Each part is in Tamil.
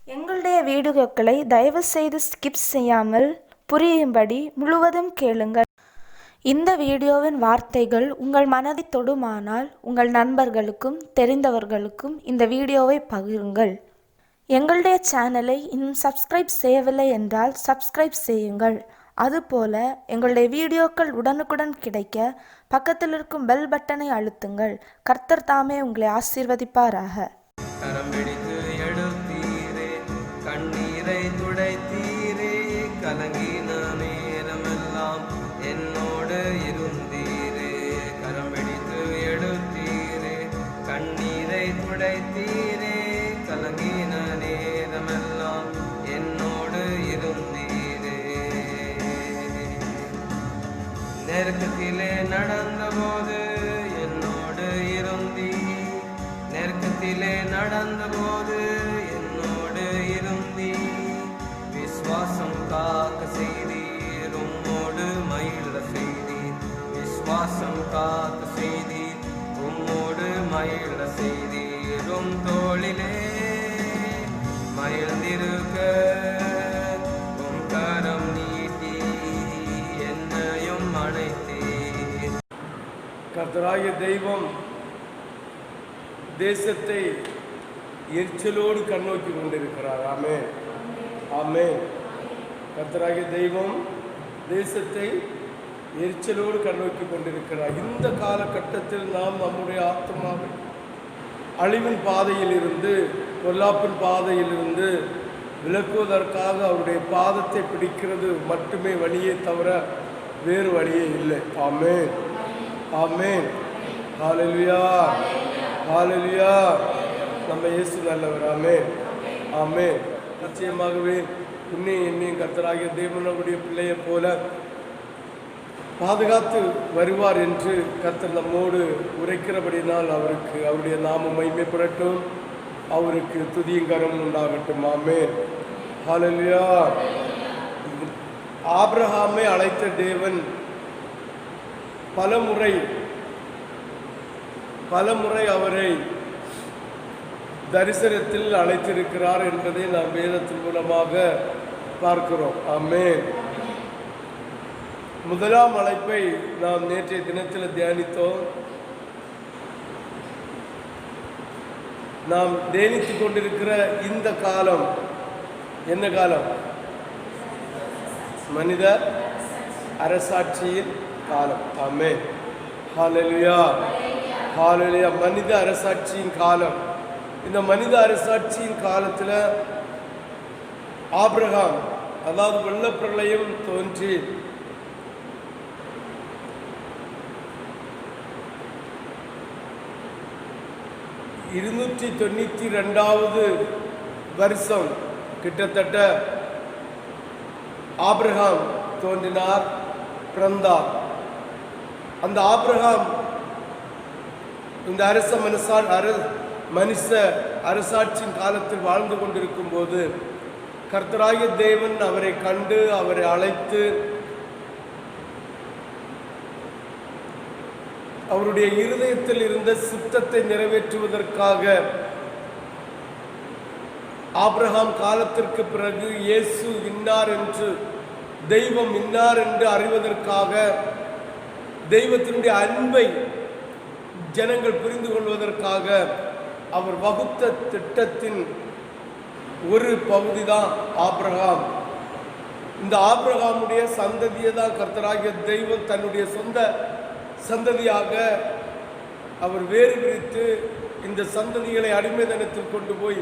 எங்களுடைய வீடியோக்களை தயவுசெய்து ஸ்கிப் செய்யாமல் புரியும்படி முழுவதும் கேளுங்கள். இந்த வீடியோவின் வார்த்தைகள் உங்கள் மனதை தொடுமானால் உங்கள் நண்பர்களுக்கும் தெரிந்தவர்களுக்கும் இந்த வீடியோவை பகிருங்கள். எங்களுடைய சேனலை இன்னும் சப்ஸ்கிரைப் செய்யவில்லை என்றால் சப்ஸ்கிரைப் செய்யுங்கள். அதுபோல எங்களுடைய வீடியோக்கள் உடனுக்குடன் கிடைக்க பக்கத்தில் இருக்கும் பெல் பட்டனை அழுத்துங்கள். கர்த்தர் தாமே உங்களை ஆசீர்வதிப்பாராக. கரம் பிடித்து எடுத்தீரே, கண்ணீரை துடைத்தீரே, கலங்கின நேரமெல்லாம் என்னோடு இருந்தீரே. கரம் பிடித்து எடுத்தீரே, கண்ணீரை துடைத்தீரே, கலங்கின நேரமெல்லாம் என்னோடு இருந்தீரே. நெருக்கத்திலே நடந்தபோது என்னோடு இருந்தீர், நெருக்கத்திலே நடந்தபோது என்னோடு இருந்தீர். விசுவாசம் காக்க செய்தீர், உம்மோடு மகிழ செய்தீர். விசுவாசம் காக்க செய்தீர், உம்மோடு மகிழ செய்தீர். உம் தோளிலே மகிழ்ந்திருக்க உம் கரம் நீட்டி என்னையும் அணைத்தீர். கர்த்தராகிய தெய்வம் தேசத்தை எரிச்சலோடு கண்ணோக்கி கொண்டிருக்கிறார். ஆமென், ஆமென். கர்த்தராகிய தெய்வம் தேசத்தை எரிச்சலோடு கண்ணோக்கி கொண்டிருக்கிறார். இந்த காலகட்டத்தில் நாம் நம்முடைய ஆத்மாவை அழிவின் பாதையில் இருந்து, பொல்லாப்பின் பாதையில் இருந்து விலக்குவதற்காக அவருடைய பாதத்தை பிடிக்கிறது மட்டுமே வழியே தவிர வேறு வழியே இல்லை. ஆமென், ஆமென். ஹல்லேலூயா, ஹல்லேலூயா. நம்ம இயேசு நல்லவர். ஆமென், ஆமென். நிச்சயமாகவே இன்னும் கர்த்தராகிய தேவனுடைய பிள்ளையை போல பாதுகாத்து வருவார் என்று கர்த்தர் நம்மோடு உரைக்கிறபடினால் அவருக்கு அவருடைய நாமம் மகிமைப்படட்டும், அவருக்கு துதியங்கரம் உண்டாகட்டும். ஆமென், ஹல்லேலூயா. ஆபிரகாமை அழைத்த தேவன் பலமுறை அவரை தரிசனத்தில் அழைத்திருக்கிறார் என்பதை நாம் வேதத்தின் மூலமாக பார்க்கிறோம். ஆமென். முதலாம் அழைப்பை நாம் நேற்றைய தினத்தில் தியானித்தோம். நாம் தியானித்து கொண்டிருக்கிற இந்த காலம் என்ன காலம்? மனித அரசாட்சியின் காலம். ஆமென், ஹல்லேலூயா, ஹல்லேலூயா. மனித அரசாட்சியின் காலம். இந்த மனித அரசாட்சியின் காலத்தில் ஆபிரகாம், அதாவது வெள்ளப்பிரளயம் தோன்றி 292வது வருஷம் கிட்டத்தட்ட ஆபிரகாம் தோன்றினார், பிறந்தார். அந்த ஆபிரகாம் இந்த மனுஷ அரசாட்சியின் காலத்தில் வாழ்ந்து கொண்டிருக்கும் போது கர்த்தராகிய தேவன் அவரை கண்டு அவரை அழைத்து அவருடைய இருதயத்தில் இருந்த சித்தத்தை நிறைவேற்றுவதற்காக ஆபிரகாம் காலத்திற்கு பிறகு இயேசு இன்னார் என்று, தெய்வம் இன்னார் என்று அறிவதற்காக, தெய்வத்தினுடைய அன்பை ஜனங்கள் புரிந்து கொள்வதற்காக அவர் வகுத்த திட்டத்தின் ஒரு பகுதி தான் ஆபிரகாம். இந்த ஆபிரகாமுடைய சந்ததியை தான் கர்த்தராகிய தெய்வம் தன்னுடைய சொந்த சந்ததியாக அவர் வேறு பிரித்து இந்த சந்ததிகளை அடிமைத்தனத்தில் கொண்டு போய்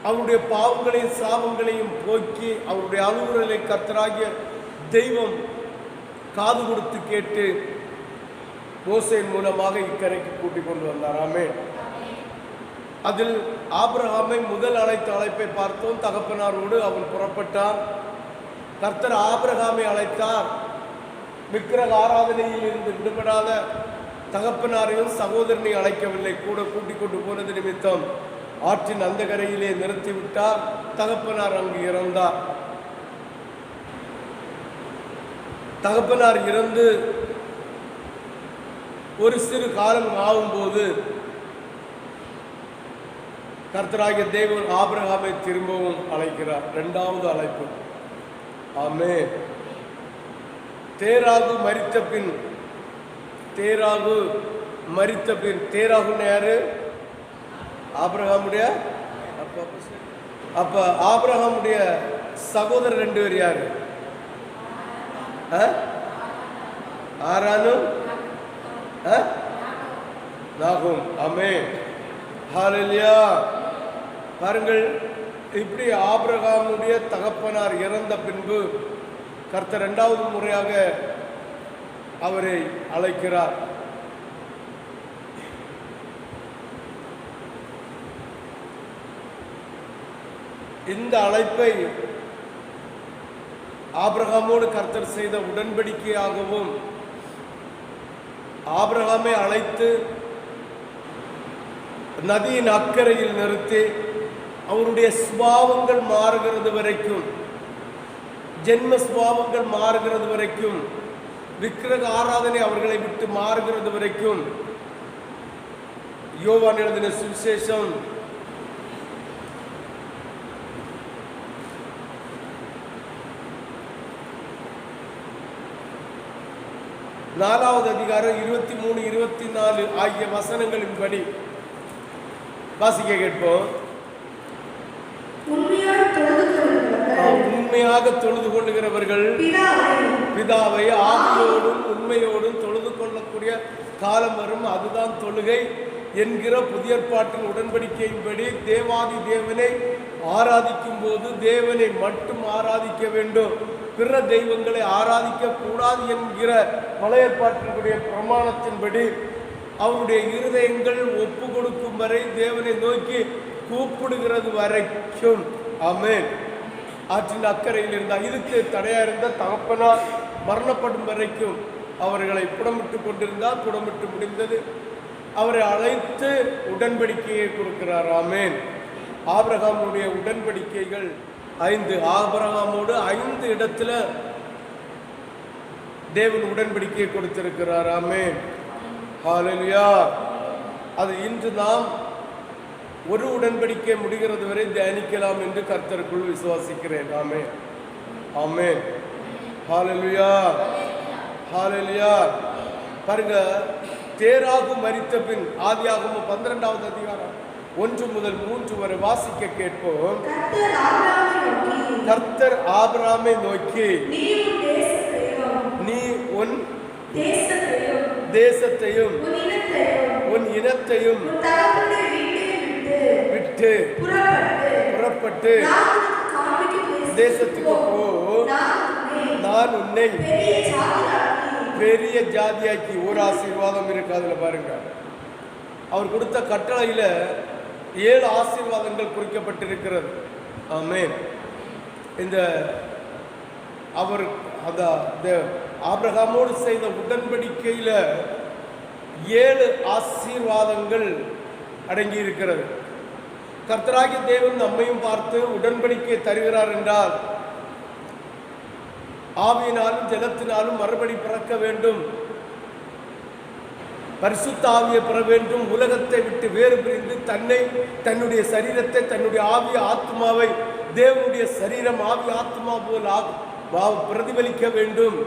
அவருடைய பாவங்களையும் சாபங்களையும் போக்கி அவருடைய அலுவலர்களை கர்த்தராகிய தெய்வம் காது கொடுத்து கேட்டு மோசேயின் மூலமாக இக்கரைக்கு கூட்டிக் கொண்டு வந்தார். ஆமென். அதில் ஆபிரகாமை முதல் அழைப்பை பார்த்தோம். தகப்பனாரோடு அவன் புறப்பட்டான். கர்த்தர் ஆபிரகாமை அழைத்தார். விக்கிரக ஆராதனையில் இருந்து விடுபடாத தகப்பனாரையும் சகோதரனையும் அழைக்கவில்லை, கூட கூட்டிக் கொண்டு போனது நிமித்தம் ஆற்றின் அந்த கரையிலே நிறுத்திவிட்டார். தகப்பனார் அங்கு இறந்தார். தகப்பனார் இறந்து ஒரு சிறு காலம் ஆகும்போது கர்த்தராகிய தேவன் ஆபிரகாமை திரும்பவும் அழைக்கிறார். இரண்டாவது அழைப்பு. ஆமென். தேராகு மரித்த பின் தேராகுன்னு யாரு? ஆபிரகாமுடைய அப்ப ஆபிரகாமுடைய சகோதரர் 2 பேர் யாரு? ஆரானும் நாகும். ஆமென். ஹல்லேலூயா. பாருங்கள், இப்படி ஆபிரகாமுடைய தகப்பனார் இறந்த பின்பு கர்த்தர் 2வது முறையாக அவரை அழைக்கிறார். இந்த அழைப்பை ஆபிரகாமோடு கர்த்தர் செய்த உடன்படிக்கையாகவும், ஆபிரகாமை அழைத்து நதியின் அக்கறையில் நிறுத்தி அவருடைய சுபாவங்கள் மாறுகிறது வரைக்கும், ஜென்ம சுபாவங்கள் மாறுகிறது வரைக்கும், விக்கிரக ஆராதனை அவர்களை விட்டு மாறுகிறது வரைக்கும், யோவான் எழுதின சுவிசேஷம் 4வது அதிகாரம் 23, 24 ஆகிய வசனங்களின்படி வாசிக்க கேட்போம். உண்மையாக தொழுது கொள்ளுகிறவர்கள் பிதாவை ஆவியோடும் உண்மையோடும் தொழுது கொள்ளக்கூடிய காலம் வரும், அதுதான் தொழுகை என்கிற புதிய ஏற்பாட்டின் உடன்படிக்கையின்படி தேவாதி தேவனை ஆராதிக்கும் போது தேவனை மட்டும் ஆராதிக்க வேண்டும், பிற தெய்வங்களை ஆராதிக்க கூடாது என்கிற பழைய ஏற்பாட்டினுடைய பிரமாணத்தின்படி அவருடைய இருதயங்கள் ஒப்பு கொடுக்கும் வரை, தேவனை நோக்கி கூப்பிடுகிறது வரைக்கும், ஆமென், ஆற்றின் அக்கறையில் இருந்தார். இதுக்கு தடையா இருந்த தகப்பனார் மரணப்படும் வரைக்கும் அவர்களை புடமிட்டு கொண்டிருந்தார். புடமிட்டு முடிந்தது. அவரை அழைத்து உடன்படிக்கையை கொடுக்கிறார். ஆமென். ஆபிரகாமுடைய உடன்படிக்கைகள் 5. ஆபிரகாமோடு 5 இடத்துல தேவன் உடன்படிக்கையை கொடுத்திருக்கிறார். ஆமென். ஹல்லேலூயா. அது இன்று நாம் ஒரு உடன்படிக்கை முடிகிறது வரை தியானிக்கலாம் என்று கர்த்தருக்குள் விசுவாசிக்கிறேன். ஆமென். ஆமென். ஹல்லேலூயா. ஹல்லேலூயா. பாருங்க, தேராகு மரித்த பின் ஆதியாகமம் 12வது அதிகாரம் 1 முதல் 3 வரை வாசிக்க கேட்போம். கர்த்தர் ஆபிரகாமை நோக்கி, நீ உன் தேசத்தையும் உன் இனத்தையும் விட்டு புறப்பட்டு தேசத்துக்கு போ, நான் உன்னை பெரிய ஜாதியாக்கி. ஒரு ஆசீர்வாதம் இருக்கு அதுல பாருங்க. அவர் கொடுத்த கட்டளையில 7 ஆசீர்வாதங்கள் குறிக்கப்பட்டிருக்கிறது. ஆமென். இந்த அவர் ஆபிரகாமோடு செய்த உடன்படிக்கையில 7 ஆசீர்வாதங்கள் அடங்கி இருக்கிறது. கர்த்தராகிய தேவன் நம்மையும் பார்த்து உடன்படிக்கை தருகிறார் என்றால், ஆவியினாலும் ஜலத்தினாலும் மறுபடி பிறக்க வேண்டும், பரிசுத்த ஆவியை பெற வேண்டும், உலகத்தை விட்டு வேறு பிரிந்து தன்னுடைய சரீரத்தை, தன்னுடைய ஆவிய ஆத்மாவை தேவனுடைய சரீரம் ஆவி ஆத்மா போல் பிரதிபலிக்க வேண்டும்,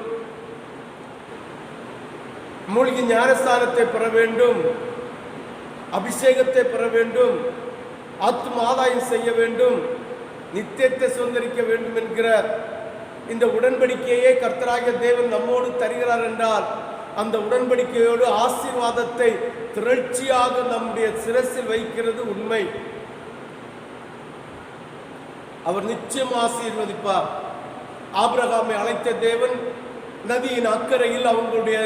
மூழ்கி ஞானஸ்தானத்தை பெற வேண்டும், அபிஷேகத்தை பெற வேண்டும், ஆத்ம ஆதாயம் செய்ய வேண்டும், நித்தியத்தை சுதந்திரிக்க வேண்டும் என்கிற இந்த உடன்படிக்கையை கர்த்தராகிய தேவன் நம்மோடு தருகிறார் என்றால், அந்த உடன்படிக்கையோடு ஆசீர்வாதத்தை திரட்சியாக நம்முடைய சிரசில் வைக்கிறது உண்மை. அவர் நிச்சயம் ஆசீர்வதிப்பார். ஆபிரகாமை அழைத்த தேவன் நதியின் அக்கறையில் அவங்களுடைய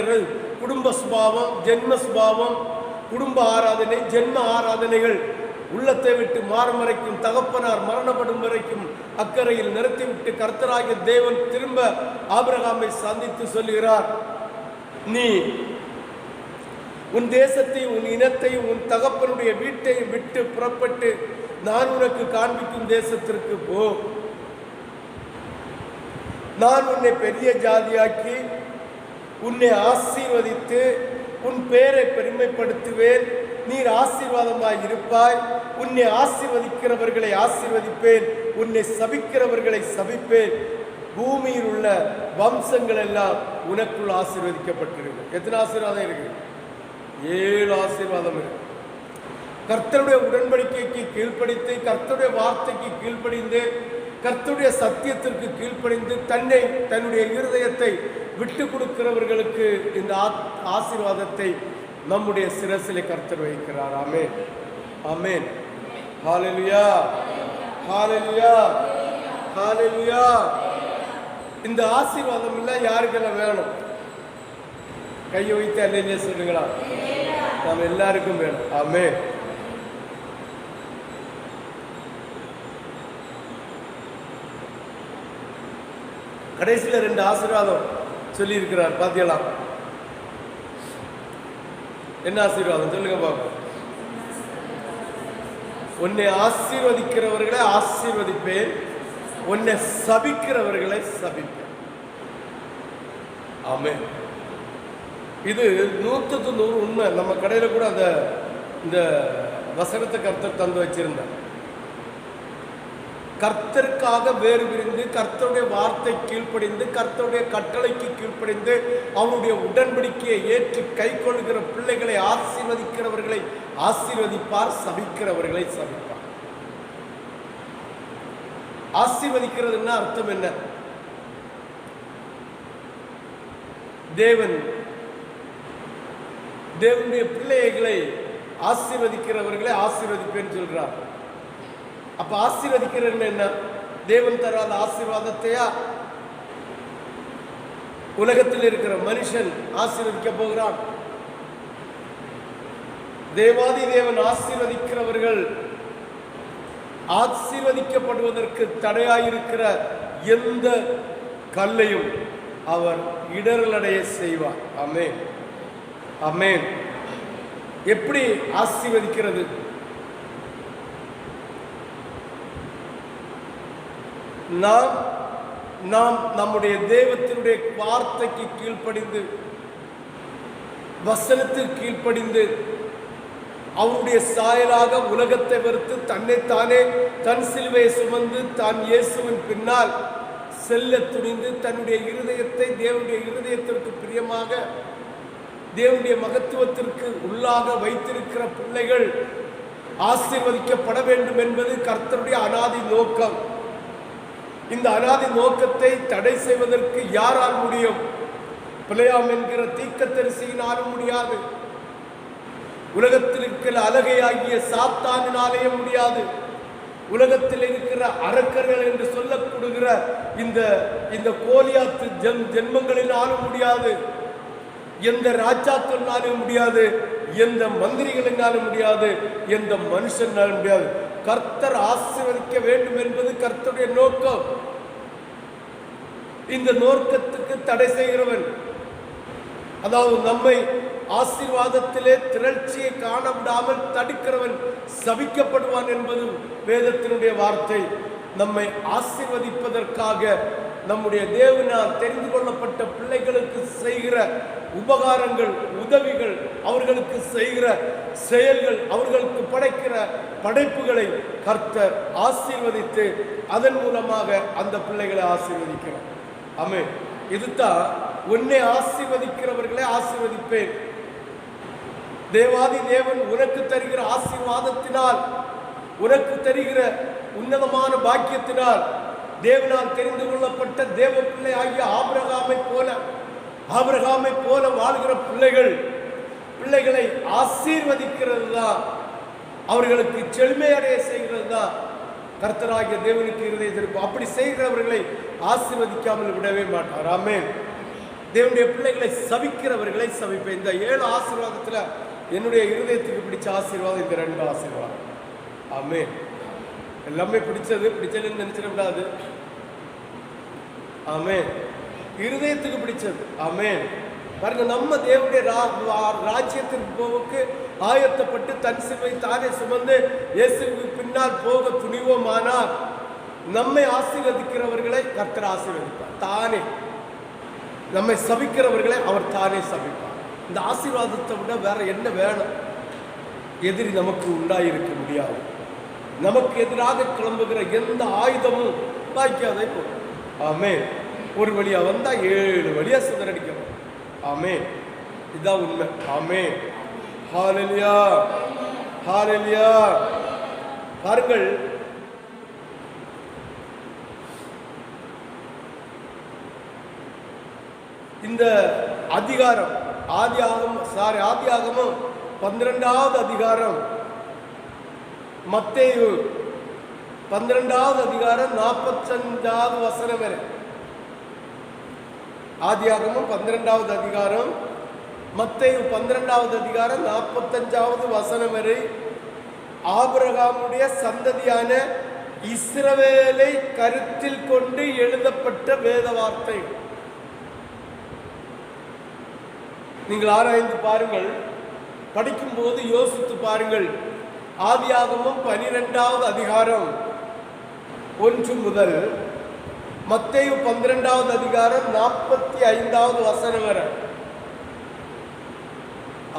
குடும்ப சுபாவம், ஜென்ம சுபாவம், குடும்ப ஆராதனை, ஜென்ம ஆராதனைகள் உள்ளத்தை விட்டு மாறும் வரைக்கும், தகப்பனார் மரணப்படும் வரைக்கும் அக்கறையில் நிறுத்திவிட்டு கர்த்தராகிய தேவன் திரும்ப ஆபிரகாமை சந்தித்து சொல்லுகிறார், நீ உன் தேசத்தையும் உன் இனத்தையும் உன் தகப்பனுடைய வீட்டையும் விட்டு புறப்பட்டு நான் உனக்கு காண்பிக்கும் தேசத்திற்கு போ, நான் உன்னை பெரிய ஜாதியாக்கி உன்னை ஆசீர்வதித்து உன் பேரை பெருமைப்படுத்துவேன், நீர் ஆசீர்வாதமாய் இருப்பாய். உன்னை ஆசீர்வதிக்கிறவர்களை ஆசீர்வதிப்பேன், உன்னை சபிக்கிறவர்களை சபிப்பேன். பூமியில் உள்ள வம்சங்கள் எல்லாம் உனக்குள் ஆசீர்வதிக்கப்பட்டிருக்கு. எத்தனை ஆசீர்வாதம் இருக்கு? 7 ஆசீர்வாதம் இருக்கு. கர்த்தருடைய உடன்படிக்கைக்கு கீழ்ப்படிந்து, கர்த்தருடைய வார்த்தைக்கு கீழ்ப்படிந்து, கர்த்தருடைய சத்தியத்திற்கு கீழ்ப்படிந்து, தன்னுடைய இருதயத்தை விட்டு கொடுக்கிறவர்களுக்கு இந்த ஆசீர்வாதத்தை நம்முடைய சிரசிலே கர்த்தர் வைக்கிறார். ஆமென், ஆமென். ஹல்லேலூயா, ஹல்லேலூயா, ஹல்லேலூயா. இந்த ஆசீர்வாதம் இல்லை யாருக்கெல்லாம் வேணும்? கையை வைத்து அல்லேலூயா சொல்லுங்களா? நம்ம எல்லாருக்கும் வேணும். ஆமென். கடைசியில் 2 ஆசீர்வாதம் சொல்லி இருக்கிறார். பாத்தீங்களா? என்ன ஆசீர்வாதம் சொல்லுங்க பாப்போம். உன்னை ஆசீர்வதிக்கிறவர்களை ஆசீர்வதிப்பேன், உன்னை சபிக்கிறவர்களை சபிப்பேன். ஆமென். இது 100க்கு 100 உண்மை. நம்ம கடையில கூட இந்த வசனத்தை கர்த்தர் தந்து வச்சிருந்தார். கர்த்தருக்காக வேறு பிரிந்து, கர்த்தருடைய வார்த்தை கீழ்ப்படிந்து, கர்த்தருடைய கட்டளைக்கு கீழ்ப்படிந்து, அவருடைய உடன்படிக்கையை ஏற்று கை கொள்கிற பிள்ளைகளை ஆசீர்வதிக்கிறவர்களை ஆசீர்வதிப்பார், சபிக்கிறவர்களை சபிப்பார். ஆசீர்வதிக்கிறதுன்னா அர்த்தம் என்ன? தேவனுடைய பிள்ளைகளை ஆசீர்வதிக்கிறவர்களை ஆசீர்வதிப்பேன்னு சொல்றார். அப்ப ஆசீர்வதிக்கிறது என்ன? தேவன் தராத ஆசீர்வாதத்தையா உலகத்தில் இருக்கிற மனுஷன் ஆசீர்வதிக்க போகிறான்? தேவாதி தேவன் ஆசீர்வதிக்கிறவர்கள் ஆசீர்வதிக்கப்படுவதற்கு தடையாயிருக்கிற எந்த கல்லையும் அவர் இடரலடைய செய்வார். ஆமென், ஆமென். எப்படி ஆசீர்வதிக்கிறது? நாம் நம்முடைய தேவத்தினுடைய வார்த்தைக்கு கீழ்ப்படிந்து, வசனத்திற்கு கீழ்ப்படிந்து, அவருடைய சாயலாக உலகத்தை வெறுத்து தன்னைத்தானே தன் சிலுவையை சுமந்து தான் இயேசுவின் பின்னால் செல்ல துணிந்து தன்னுடைய இருதயத்தை தேவனுடைய இருதயத்திற்கு பிரியமாக, தேவனுடைய மகத்துவத்திற்கு உள்ளாக வைத்திருக்கிற பிள்ளைகள் ஆசீர்வதிக்கப்பட வேண்டும் என்பது கர்த்தருடைய அநாதி நோக்கம். இந்த அநாதி நோக்கத்தை தடை செய்வதற்கு யாரால் முடியும்? பிலேயாம் என்கிற தீர்க்கதரிசியினாலும் முடியாது. உலகத்தில் இருக்கிற அழகையாகிய சாத்தானினாலேயே முடியாது. உலகத்தில் இருக்கிற அரக்கர்கள் என்று சொல்லப்படுகிற இந்த கோலியாத்து ஜென்மங்களினாலும் முடியாது. எந்த ராஜாக்கள்னாலும் முடியாது, எந்த மந்திரிகளினாலும் முடியாது, எந்த மனுஷனாலும் முடியாது. கர்த்தர் ஆசீர்வதிக்க வேண்டும் என்பது கர்த்தருடைய நோக்கம். இந்த நோக்கத்துக்கு தடை செய்கிறவன், அதாவது நம்மை ஆசீர்வாதத்திலே திரட்சியை காண விடாமல் தடுக்கிறவன் சபிக்கப்படுவான் என்பது வேதத்தினுடைய வார்த்தை. நம்மை ஆசீர்வதிப்பதற்காக நம்முடைய தேவனால் தெரிந்து கொள்ளப்பட்ட பிள்ளைகளுக்கு செய்கிற உபகாரங்கள், உதவிகள், அவர்களுக்கு செய்கிற செயல்கள், அவர்களுக்கு படைக்கிற படைப்புகளை கர்த்தர் ஆசீர்வதித்து அதன் மூலமாக அந்த பிள்ளைகளை ஆசீர்வதிக்கிறார். ஆமென். இதுதான் உன்னை ஆசீர்வதிக்கிறவர்களை ஆசீர்வதிப்பேன். தேவாதி தேவன் உனக்கு தருகிற ஆசீர்வாதத்தினால், உனக்கு தருகிற உன்னதமான பாக்கியத்தினால், தேவனால் தெரிந்து கொள்ளப்பட்ட தேவ பிள்ளை ஆகிய ஆபிரகாமை போல வாழ்கிற பிள்ளைகளை ஆசீர்வதிக்கிறது தான், அவர்களுக்கு செழுமை அடைய செய்கிறது தான் கர்த்தராகிய தேவனுக்கு இருதயத்திற்கு. அப்படி செய்கிறவர்களை ஆசீர்வதிக்காமல் விடவே மாட்டார். ஆமென். தேவனுடைய பிள்ளைகளை சபிக்கிறவர்களை சபிப்பேன். இந்த 7 ஆசீர்வாதத்துல என்னுடைய இருதயத்துக்கு பிடிச்ச ஆசீர்வாதம் இந்த 2 ஆசீர்வாதம். ஆமென். எல்லாமே பிடிச்சதுன்னு நினைச்சிடக்கூடாது. ஆமென். இருதயத்துக்கு பிடிச்சது. ஆமென். பாருங்க, நம்ம தேவனுடைய ராஜ்யத்திற்கு போவுக்கு ஆயத்தப்பட்டு தன் சிலுவை தானே சுமந்து இயேசுவுக்கு பின்னால் போக துணிவோமானால் நம்மை ஆசீர்வதிக்கிறவர்களை கர்த்தர் ஆசீர்வதிப்பார். தானே நம்மை சபிக்கிறவர்களை அவர் தானே சபிப்பார். இந்த ஆசீர்வாதத்தை விட வேற என்ன வேணும்? எதிரி நமக்கு உண்டாயிருக்க முடியாது. நமக்கு எதிராக கிளம்புகிற எந்த ஆயுதமும் வாய்க்காதே போகும். ஆமென். ஒரு வழியா வந்தா 7 வழியா சிதறடிக்கணும். ஆமென். இதுதான் உண்மை. ஆமென். ஹalleluya, ஹalleluya. பாருங்கள், இந்த அதிகாரம் ஆதியாகமம் 12வது அதிகாரம், மத்தேயு 12வது அதிகாரம் 45வது வசனம் வரை. ஆதியாகமம் 12வது அதிகாரம், மத்தேயு 12வது அதிகாரம் 45வது வசனம் வரை ஆபிரகாமுடைய சந்ததியான இஸ்ரவேலை கருத்தில் கொண்டு எழுதப்பட்ட வேத வார்த்தை. நீங்கள் ஆராய்ந்து பாருங்கள், படிக்கும் போது யோசித்து பாருங்கள். ஆதியாகமம் 12வது அதிகாரம் 1 முதல் மத்தேயு 12வது அதிகாரம் 45வது வசனம் வரை.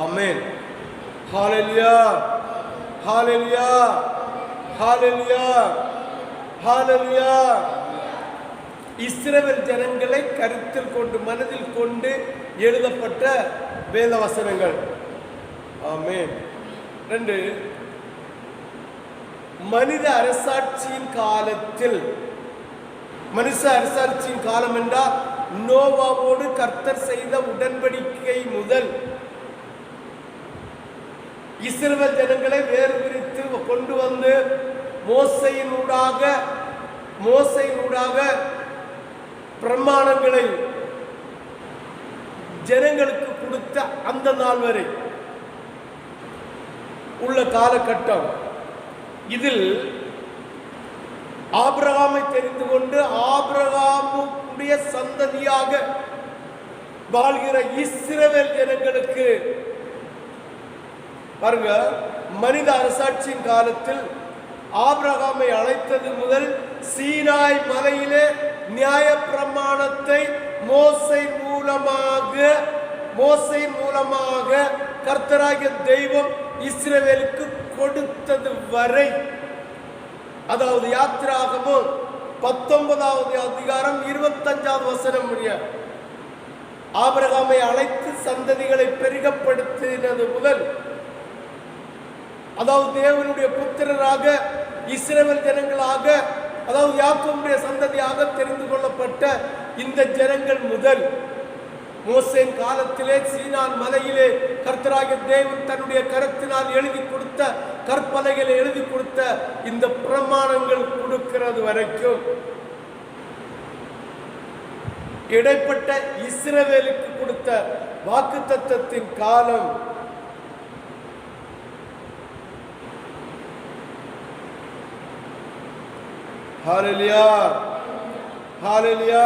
ஆமென். ஹalleluya, ஹalleluya, ஹalleluya, ஹalleluya. இஸ்ரவேல் ஜனங்களை கருத்தில் கொண்டு மனதில் கொண்டு எழுதப்பட்ட வேத வசனங்கள். ஆமென். 2, மனித அரசாட்சியின் காலத்தில், மனுஷ அரசாட்சியின் காலம் என்றால் நோவாவோடு கர்த்தர் செய்த உடன்படிக்கை முதல் இஸ்ரவேல் ஜனங்களை வேறு பிரித்து கொண்டு வந்து மோசையினூடாக பிரமாணங்களை ஜனங்களுக்கு கொடுத்த அந்த நாள் வரை உள்ள காலகட்டம். இதில் ஆபிரகாமை தெரிந்து கொண்டு ஆபிரகாமுடைய சந்ததியாக வாழ்கிற இஸ்ரவேல் ஜனங்களுக்கு பாருங்க, மனித அரசாட்சியின் காலத்தில் ஆபிரகாமை அழைத்தது முதல் சீனாய் மலையிலே நியாய பிரமாணத்தை மோசை மூலமாக கர்த்தராகிய தெய்வம் இஸ்ரவேலுக்கு கொடுத்தது வரை, அதாவது யாத்திராகமம் 19வது அதிகாரம் 25வது வசனம் முடிய ஆபிரகாமை அழைத்து சந்ததிகளை பெருகப்படுத்தினது முதல், அதாவது தேவனுடைய புத்திரராக இஸ்ரவேல் ஜனங்களாக, அதாவது யாக்கோபுடைய சந்ததியாக தெரிந்து கொள்ளப்பட்ட இந்த ஜனங்கள் முதல் மோசேயின் காலத்திலே சீனான் மலையிலே கர்த்தராகிய தேவன் தன்னுடைய கரத்தினால் எழுதி கொடுத்த கற்பலகைகளை எழுதி கொடுத்த இந்த பிரமாணங்கள் கொடுக்கிறது வரைக்கும் இடைப்பட்ட இஸ்ரவேலுக்கு கொடுத்த வாக்குத்தத்தத்தின் காலம் ஹalleluya, ஹalleluya,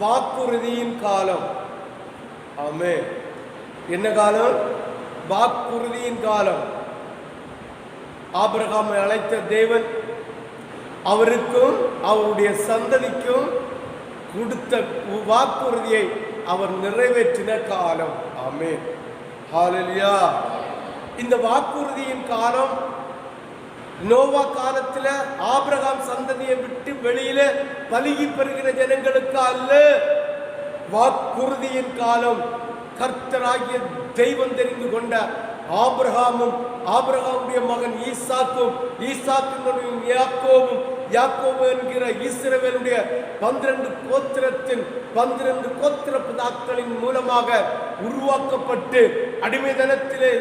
வாக்குறுதியின் காலம். ஆமென். என்ன காலம்? வாக்குறுதியின் காலம். ஆபிரகாமை அழைத்த தேவன் அவருக்கும் அவருடைய சந்ததிக்கும் கொடுத்த வாக்குறுதியை அவர் நிறைவேற்றின காலம். ஆமென். ஹalleluya. இந்த வாக்குறுதியின் காலம் நோவா காலத்தில் ஆபிரகாம் சந்ததியை விட்டு வெளியில பலுகி பெறுகிற ஜனங்களுக்கு அல்ல. வாக்குறுதியின் காலம் கர்த்தராகிய தெய்வம் தெரிந்து கொண்ட ஆபிரகாமும் ஆபிரகாமுடைய மகன் ஈசாக்கும் யாக்கோபு என்கிற இஸ்ரவேலுடைய 12 கோத்திரத்தின் 12 கோத்திர பிதாக்களின் மூலமாக உருவாக்கப்பட்டு அடிமைதனத்திலே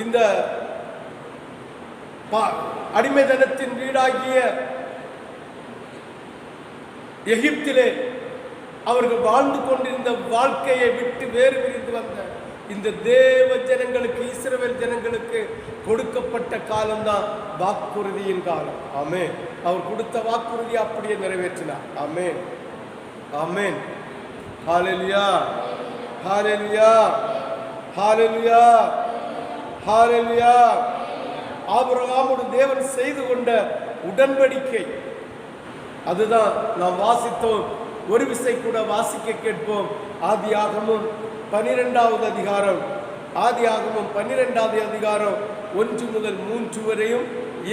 இந்த அடிமைதனத்தின் வீடாகிய எகிப்திலே அவர்கள் வாழ்ந்து கொண்டிருந்த வாழ்க்கையை விட்டு வேறு பிரிந்து வந்த இந்த தேவ ஜனங்களுக்கு, இஸ்ரவேல் ஜனங்களுக்கு கொடுக்கப்பட்ட காலம்தான் வாக்குறுதியின் காலம். ஆமென். அவர் கொடுத்த வாக்குறுதியை அப்படியே நிறைவேற்றினார். ஆமென், ஆமென். ஹalleluya, ஹalleluya, ஹalleluya, ஹalleluya. ஆபிரகாமோடு தேவன் செய்து கொண்ட உடன்படிக்கை, அதுதான் நாம் வாசித்தோம். ஒரு விசை கூட வாசிக்க கேட்போம். ஆதியாகமம் 12வது அதிகாரம் ஆதியாகமம் 12வது அதிகாரம் 1 முதல் 3 வரையும்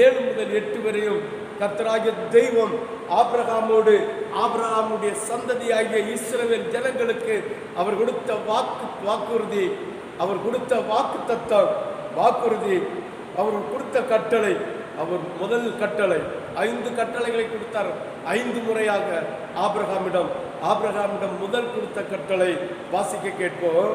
7 முதல் 8 வரையும் கர்த்தராகிய தெய்வம் ஆபிரகாமுடைய சந்ததியாகிய இஸ்ரவேல் ஜனங்களுக்கு அவர் கொடுத்த வாக்குறுதி, அவர் கொடுத்த வாக்குத்தத்தம், வாக்குறுதி, அவர் கொடுத்த கட்டளை, அவர் முதல் கட்டளை 5 கட்டளைகளை கொடுத்தார். 5 முறையாக ஆபிரகாமிடம் முதல் கொடுத்த கட்டளை வாசிக்க கேட்போம்.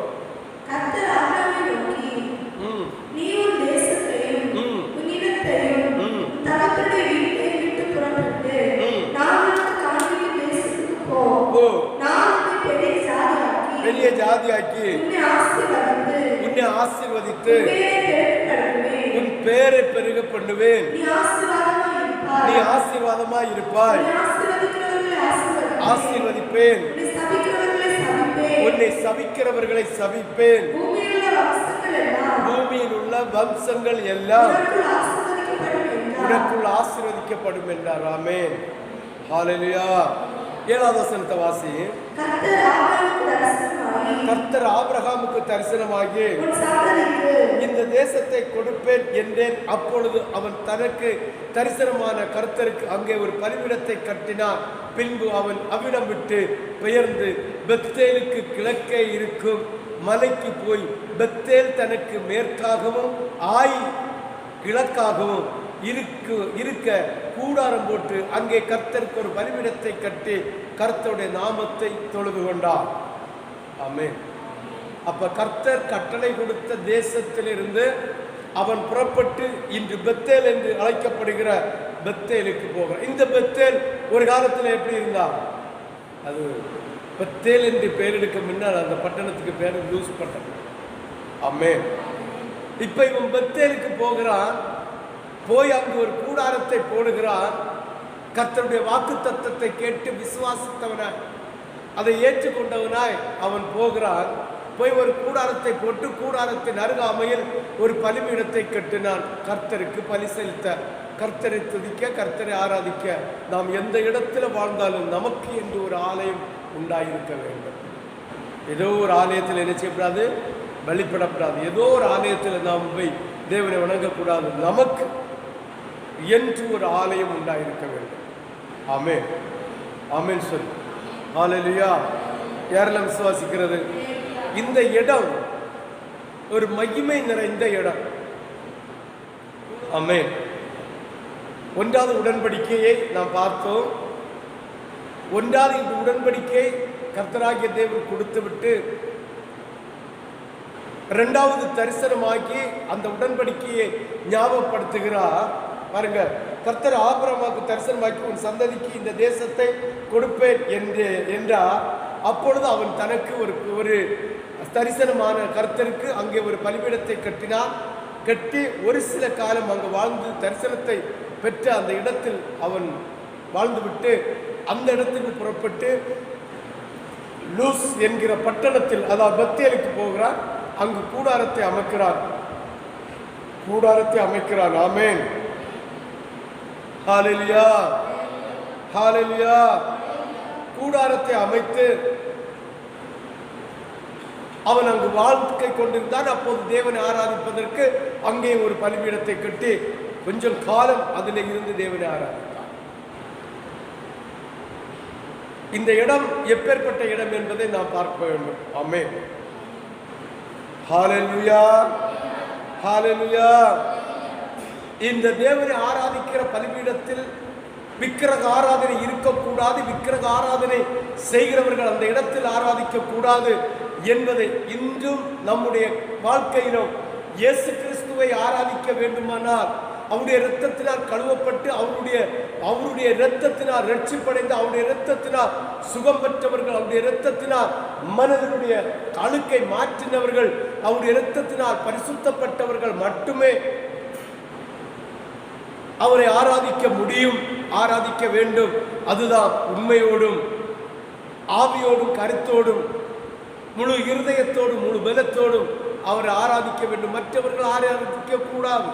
பெரிய ஜாதியாக்கி உன்னை ஆசீர்வதித்து உன் பேரை பெருக பண்ணுவேன். நீ ஆசீர்வாதமாய் இருப்பாய். ஆசீர்வதிப்பேன். உன்னை சபிக்கிறவர்களை சபிப்பேன். பூமியில் உள்ள வம்சங்கள் எல்லாம் உனக்குள் ஆசீர்வதிக்கப்படும் என்றார். ஆமென். ஹல்லேலூயா. 7வது வசனத்தை வாசி. கர்த்தர் ஆபிரகாமுக்கு தரிசனமாகி இந்த தேசத்தை கொடுப்பேன் என்றேன். அப்பொழுது அவன் தனக்கு தரிசனமான கர்த்தருக்கு அங்கே ஒரு பலிபீடத்தை கட்டினான். பின்பு அவன் அவ்விடம் விட்டு பெயர்ந்து பெத்தேலுக்கு கிழக்கே இருக்கும் மலைக்கு போய் பெத்தேல் தனக்கு மேற்காகவும் ஆய் கிழக்காகவும் இருக்க கூடாரம் போட்டு அங்கே கர்த்தருக்கு ஒரு பலிபீடத்தை கட்டி கர்த்தருடைய நாமத்தை தொழுது கொண்டார். ஆமென். அப்ப கர்த்தர் கட்டளை கொடுத்த தேசத்திலிருந்து அவன் புறப்பட்டு இன்று பெத்தேல் என்று அழைக்கப்படுகிற பெத்தேலுக்கு போகிறான். இந்த பெத்தேல் ஒரு காலத்தில் எப்படி இருந்தா? அது பெத்தேல் என்று பெயரெடுக்க முன்னால் அந்த பட்டணத்துக்கு பேர் லூஸ் பட்டணம். ஆமென். இப்ப இவன் பெத்தேலுக்கு போகிறான். போய் அங்கு ஒரு கூடாரத்தை போடுகிறான். கர்த்தருடைய வாக்கு தத்தத்தை கேட்டு விசுவாசித்தவனாய் அதை ஏற்றுக்கொண்டவனாய் அவன் போகிறான். போய் ஒரு கூடாரத்தை போட்டு கூடாரத்தின் அருகாமையில் ஒரு பலிபீடத்தை கட்டினான். கர்த்தருக்கு பலி செலுத்த, கர்த்தரை துதிக்க, கர்த்தரை ஆராதிக்க. நாம் எந்த இடத்துல வாழ்ந்தாலும் நமக்கு என்று ஒரு ஆலயம் உண்டாயிருக்க வேண்டும். ஏதோ ஒரு ஆலயத்தில் என்ன செய்யப்படாது? வழிபடப்படாது. ஏதோ ஒரு ஆலயத்தில் நாம் போய் தேவனை வணங்கக்கூடாது. நமக்கு என்று ஒரு ஆலயம் உண்டாயிருக்க வேண்டும். ஆமென். ஆமென் சொல்லு. ஹல்லேலூயா. யாரெல்லாம் விசுவாசிக்கிறது? இந்த இடம் ஒரு மகிமை நிறைந்த இடம். ஆமென். 1வது உடன்படிக்கையை நாம் பார்த்தோம். 1வது இந்த உடன்படிக்கை கர்த்தராகிய தேவன் கொடுத்து விட்டு 2வது தரிசனமாக்கி அந்த உடன்படிக்கையை ஞாபகப்படுத்துகிறார். பாருங்க, கர்த்தர் ஆபிரகாமுக்கு தரிசனமாக்கி உன் சந்ததிக்கு இந்த தேசத்தை கொடுப்பேன் என்றார். அப்பொழுது அவன் தனக்கு ஒரு தரிசனமான கர்த்தருக்கு அங்கே ஒரு பலிபீடத்தை கட்டினான். கட்டி ஒரு சில காலம் அங்கு வாழ்ந்து தரிசனத்தை பெற்ற அந்த இடத்தில் அவன் வாழ்ந்துவிட்டு அந்த இடத்துக்கு புறப்பட்டு லூஸ் என்கிற பட்டணத்தில், அதாவது பெத்தேலுக்கு போகிறான். அங்கு கூடாரத்தை அமைக்கிறான். ஆமென். ஹல்லேலூயா. ஹல்லேலூயா. கூடாரத்தை அமைத்து அவன் அங்கு வாழ்க்கை கொண்டிருந்தான். அப்போது தேவனை ஆராதிப்பதற்கு அங்கே ஒரு பலிபீடத்தை கட்டி கொஞ்சம் காலம் அதில் இருந்து தேவனை ஆராதித்தான். இந்த இடம் எப்பேற்பட்ட இடம் என்பதை நாம் பார்க்க வேண்டும். ஆமென். ஹல்லேலூயா. ஹல்லேலூயா. இந்த தேவனை ஆராதிக்கிற பலிபீடத்தில் விக்கிரக ஆராதனை இருக்கக்கூடாது. விக்கிரக ஆராதனை செய்கிறவர்கள் அந்த இடத்தில் ஆராதிக்க கூடாது என்பதை இன்றும் நம்முடைய வாழ்க்கையிலும் இயேசு கிறிஸ்துவை ஆராதிக்க வேண்டுமானால் அவருடைய இரத்தத்தினால் கழுவப்பட்டு அவருடைய இரத்தத்தினால் ரட்சிப்படைந்து அவருடைய இரத்தத்தினால் சுகம் பெற்றவர்கள், அவருடைய இரத்தத்தினால் மனதினுடைய அழுக்கை மாற்றினவர்கள், அவருடைய இரத்தத்தினால் பரிசுத்தப்பட்டவர்கள் மட்டுமே அவரை ஆராதிக்க முடியும், ஆராதிக்க வேண்டும். அதுதான் உண்மையோடும் ஆவியோடும் கருத்தோடும் முழு இருதயத்தோடும் முழு பலத்தோடும் அவரை ஆராதிக்க வேண்டும். மற்றவர்கள் ஆராதிக்க கூடாது.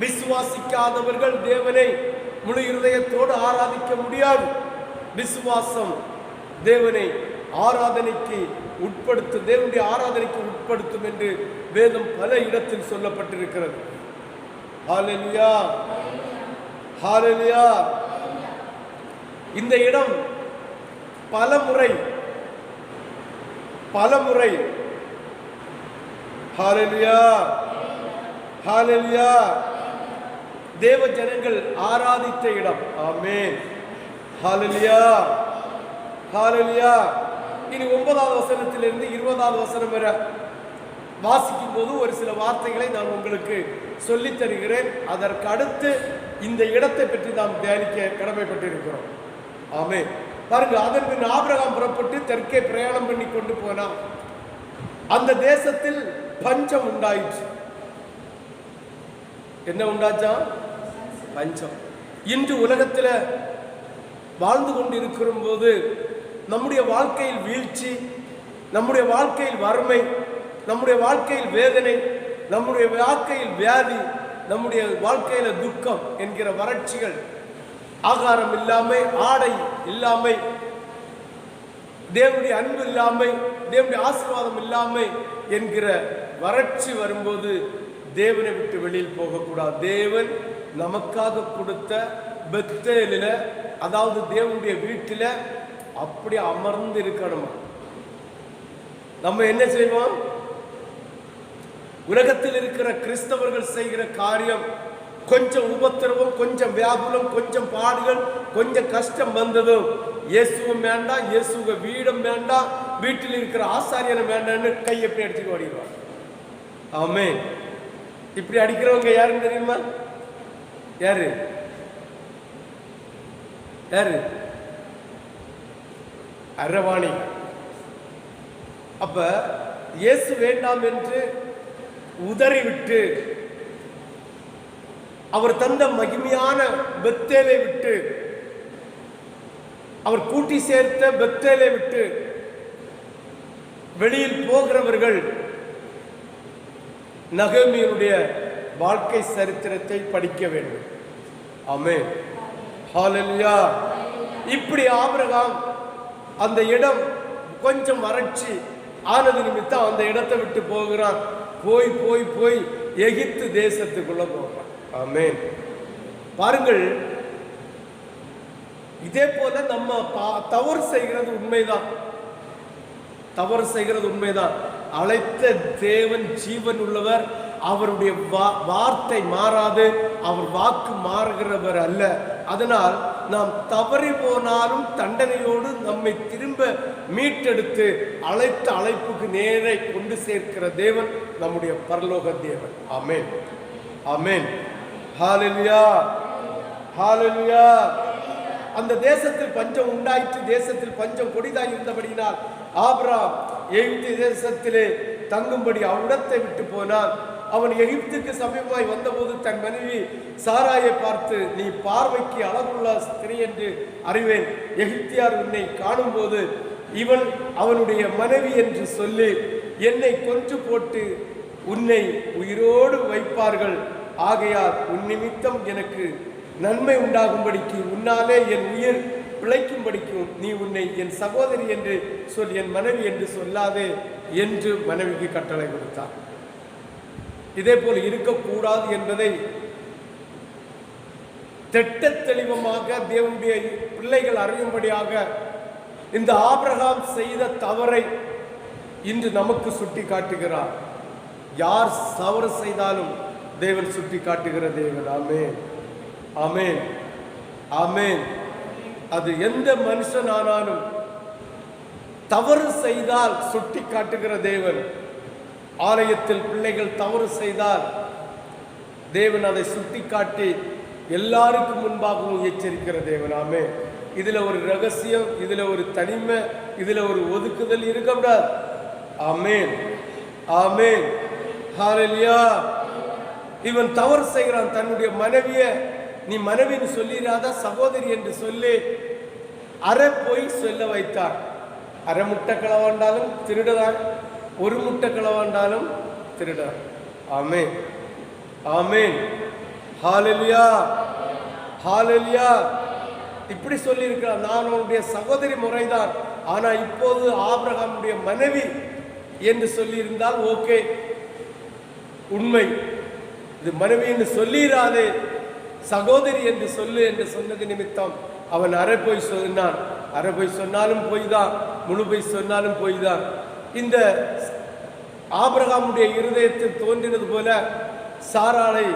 விசுவாசிக்காதவர்கள் தேவனை முழு இருதயத்தோடு ஆராதிக்க முடியாது. விசுவாசம் தேவனை ஆராதனைக்கு உட்படுத்தும், தேவனுடைய ஆராதனைக்கு உட்படுத்தும் என்று வேதம் பல இடத்தில் சொல்லப்பட்டிருக்கிறது. ஹல்லேலூயா, ஹல்லேலூயா. இந்த இடம் பலமுறை ஹல்லேலூயா, ஹல்லேலூயா, தேவ ஜனங்கள் ஆராதித்த இடம். ஆமென், ஹல்லேலூயா, ஹல்லேலூயா. இனி 9வது வசனத்திலிருந்து 20வது வசனம் வரை வாசிக்கும் போது ஒரு சில வார்த்தைகளை நான் உங்களுக்கு சொல்லித் தருகிறேன். அதற்கு அடுத்து இந்த இடத்தை பற்றி நாம் தியானிக்க கடமைப்பட்டிருக்கிறோம். ஆமென். பாருங்க, அதன் பின் ஆபிரகாம் புறப்பட்டு தெற்கே பிரயாணம் பண்ணி கொண்டு போனான். அந்த தேசத்தில் பஞ்சம் உண்டாயிற்று. என்ன உண்டாச்சா? பஞ்சம். இன்று உலகத்தில் வாழ்ந்து கொண்டு இருக்கிற போது நம்முடைய வாழ்க்கையில் வீழ்ச்சி, நம்முடைய வாழ்க்கையில் வறுமை, நம்முடைய வாழ்க்கையில் வேதனை, நம்முடைய வாழ்க்கையில் வியாதி, நம்முடைய வாழ்க்கையில துக்கம் என்கிற வறட்சிகள், ஆகாரம் இல்லாமை, ஆடை இல்லாமை, தேவனுடைய அன்பு இல்லாமை, தேவனுடைய ஆசீர்வாதம் இல்லாமை என்கிற வறட்சி வரும்போது தேவனை விட்டு வெளியில் போகக்கூடாது. தேவன் நமக்காக கொடுத்த பெத்தேலில், அதாவது தேவனுடைய வீட்டில் அப்படி அமர்ந்து இருக்கணுமா? நம்ம என்ன செய்வோம்? உலகத்தில் இருக்கிற கிறிஸ்தவர்கள் செய்கிற காரியம், கொஞ்சம் உபத்திரவம், கொஞ்சம் வியாகுலம், கொஞ்சம் பாடுகள், கொஞ்சம் கஷ்டம் வந்ததும் இயேசுவும் வேண்டாம், இயேசுவ வீடும் வேண்டாம், வீட்டில் இருக்கிற ஆசாரியனும் வேண்டாம்னு கை எப்படி அடிச்சுட்டு ஓடிடுவாங்க. ஆமென். இப்படி அடிக்கிறவங்க யாருன்னு தெரியுமா? யாரு? அரவாணி. அப்ப இயேசு வேண்டாம் என்று உதறிவிட்டு, அவர் தந்த மகிமையான பெத்தேலை விட்டு, அவர் கூட்டி சேர்த்த பெத்தேலை விட்டு வெளியில் போகிறவர்கள் நகோமியினுடைய வாழ்க்கை சரித்திரத்தை படிக்க வேண்டும். ஆமென், ஹல்லேலூயா. இப்படி ஆபிரகாம் அந்த இடம் கொஞ்சம் வறட்சி ஆனது நிமித்தம் அந்த இடத்தை விட்டு போகிறான். போய் போய் போய் எகிப்து தேசத்துக்குள்ள போகிறான். ஆமென். பாருங்கள், இதே போல நம்ம தவறு செய்கிறது உண்மைதான். அழைத்த தேவன் ஜீவன் உள்ளவர். அவருடைய வார்த்தை மாறாது, அவர் வாக்கு மாறுகிறவர் அல்ல. அதனால் நாம் தவறி போனாலும் தண்டனையோடு நம்மை திரும்ப மீட்டெடுத்து அழைத்த அழைப்புக்கு நேரே கொண்டு சேர்க்கிற தேவன் நம்முடைய பரலோக தேவன். ஆமென், ஆமென், ஹல்லேலூயா, ஹல்லேலூயா. அந்த தேசத்தில் பஞ்சம் உண்டாயிற்று. தேசத்தில் பஞ்சம் கொடிதாய் இருந்தபடியினால் ஆபிரகாம் எகிப்து தேசத்திலே தங்கும்படி அவ்விடத்தை விட்டு போனான். அவன் எகிப்துக்கு சமீபமாய் வந்தபோது தன் மனைவி சாராயை பார்த்து, நீ பார்வைக்கு அழகுள்ள ஸ்திரீ என்று அறிவேன். எகிப்தியார் உன்னை காணும் போது இவன் அவனுடைய மனைவி என்று சொல்லி என்னை கொன்று போட்டு உன்னை உயிரோடு வைப்பார்கள். ஆகையால் உன் நிமித்தம் எனக்கு நன்மை உண்டாகும்படிக்கு, உன்னாலே என் உயிர் பிழைக்கும்படிக்கும் நீ உன்னை என் சகோதரி என்று சொல், என் மனைவி என்று சொல்லாதே என்று மனைவிக்கு கட்டளை கொடுத்தார். இதே போல் இருக்கக்கூடாது என்பதை திட்ட தெளிவமாக தேவனுடைய பிள்ளைகள் அறியும்படியாக இந்த ஆபிரகாம் செய்த தவறை இன்று நமக்கு சுட்டி காட்டுகிறார். யார் தவறு செய்தாலும் தேவன் சுட்டி காட்டுகிற தேவன். ஆமென், ஆமென், ஆமென். அது எந்த மனுஷன் ஆனாலும் தவறு செய்தால் சுட்டி காட்டுகிற தேவன். ஆலயத்தில் பிள்ளைகள் தவறு செய்தால் தேவன் அதை சுட்டி காட்டி எல்லாருக்கும் முன்பாகவும் எச்சரிக்கிற தேவன். ஆமென். இதுல ஒரு ரகசியம், இதுல ஒரு தனிமை, இதுல ஒரு ஒதுக்குதல் இருக்கக்கூடாது. ஆமென், ஆமென், ஹல்லேலூயா. இவன் தவறு செய்கிறான். தன்னுடைய மனைவிய நீ மனைவின்னு சொல்லிடாத, சகோதரி என்று சொல்லி அரை போய் சொல்ல வைத்தார். அரை முட்டை களவாண்டாலும் திருடதான், ஒரு முட்டை களவாண்டாலும் திருடதான். ஆமென், ஆமென், ஹல்லேலூயா, ஹல்லேலூயா. இப்படி சொல்லி இருக்கிறார், நான் உன்னுடைய சகோதரி முறைதான், ஆனா இப்போது ஆபிரகாமுடைய மனைவி என்று சொல்லி இருந்தால் ஓகே, உண்மை. இது மனைவி என்று சொல்லிராதே, சகோதரி என்று சொல்லு என்று சொன்னது நிமித்தம் அவன் அரை போய் சொன்னான். அரை போய் சொன்னாலும் போய் தான், முழு போய் சொன்னாலும் போய் தான். இந்த ஆபிரகாமுடைய இருதயத்தில் தோன்றினது போல சாராளை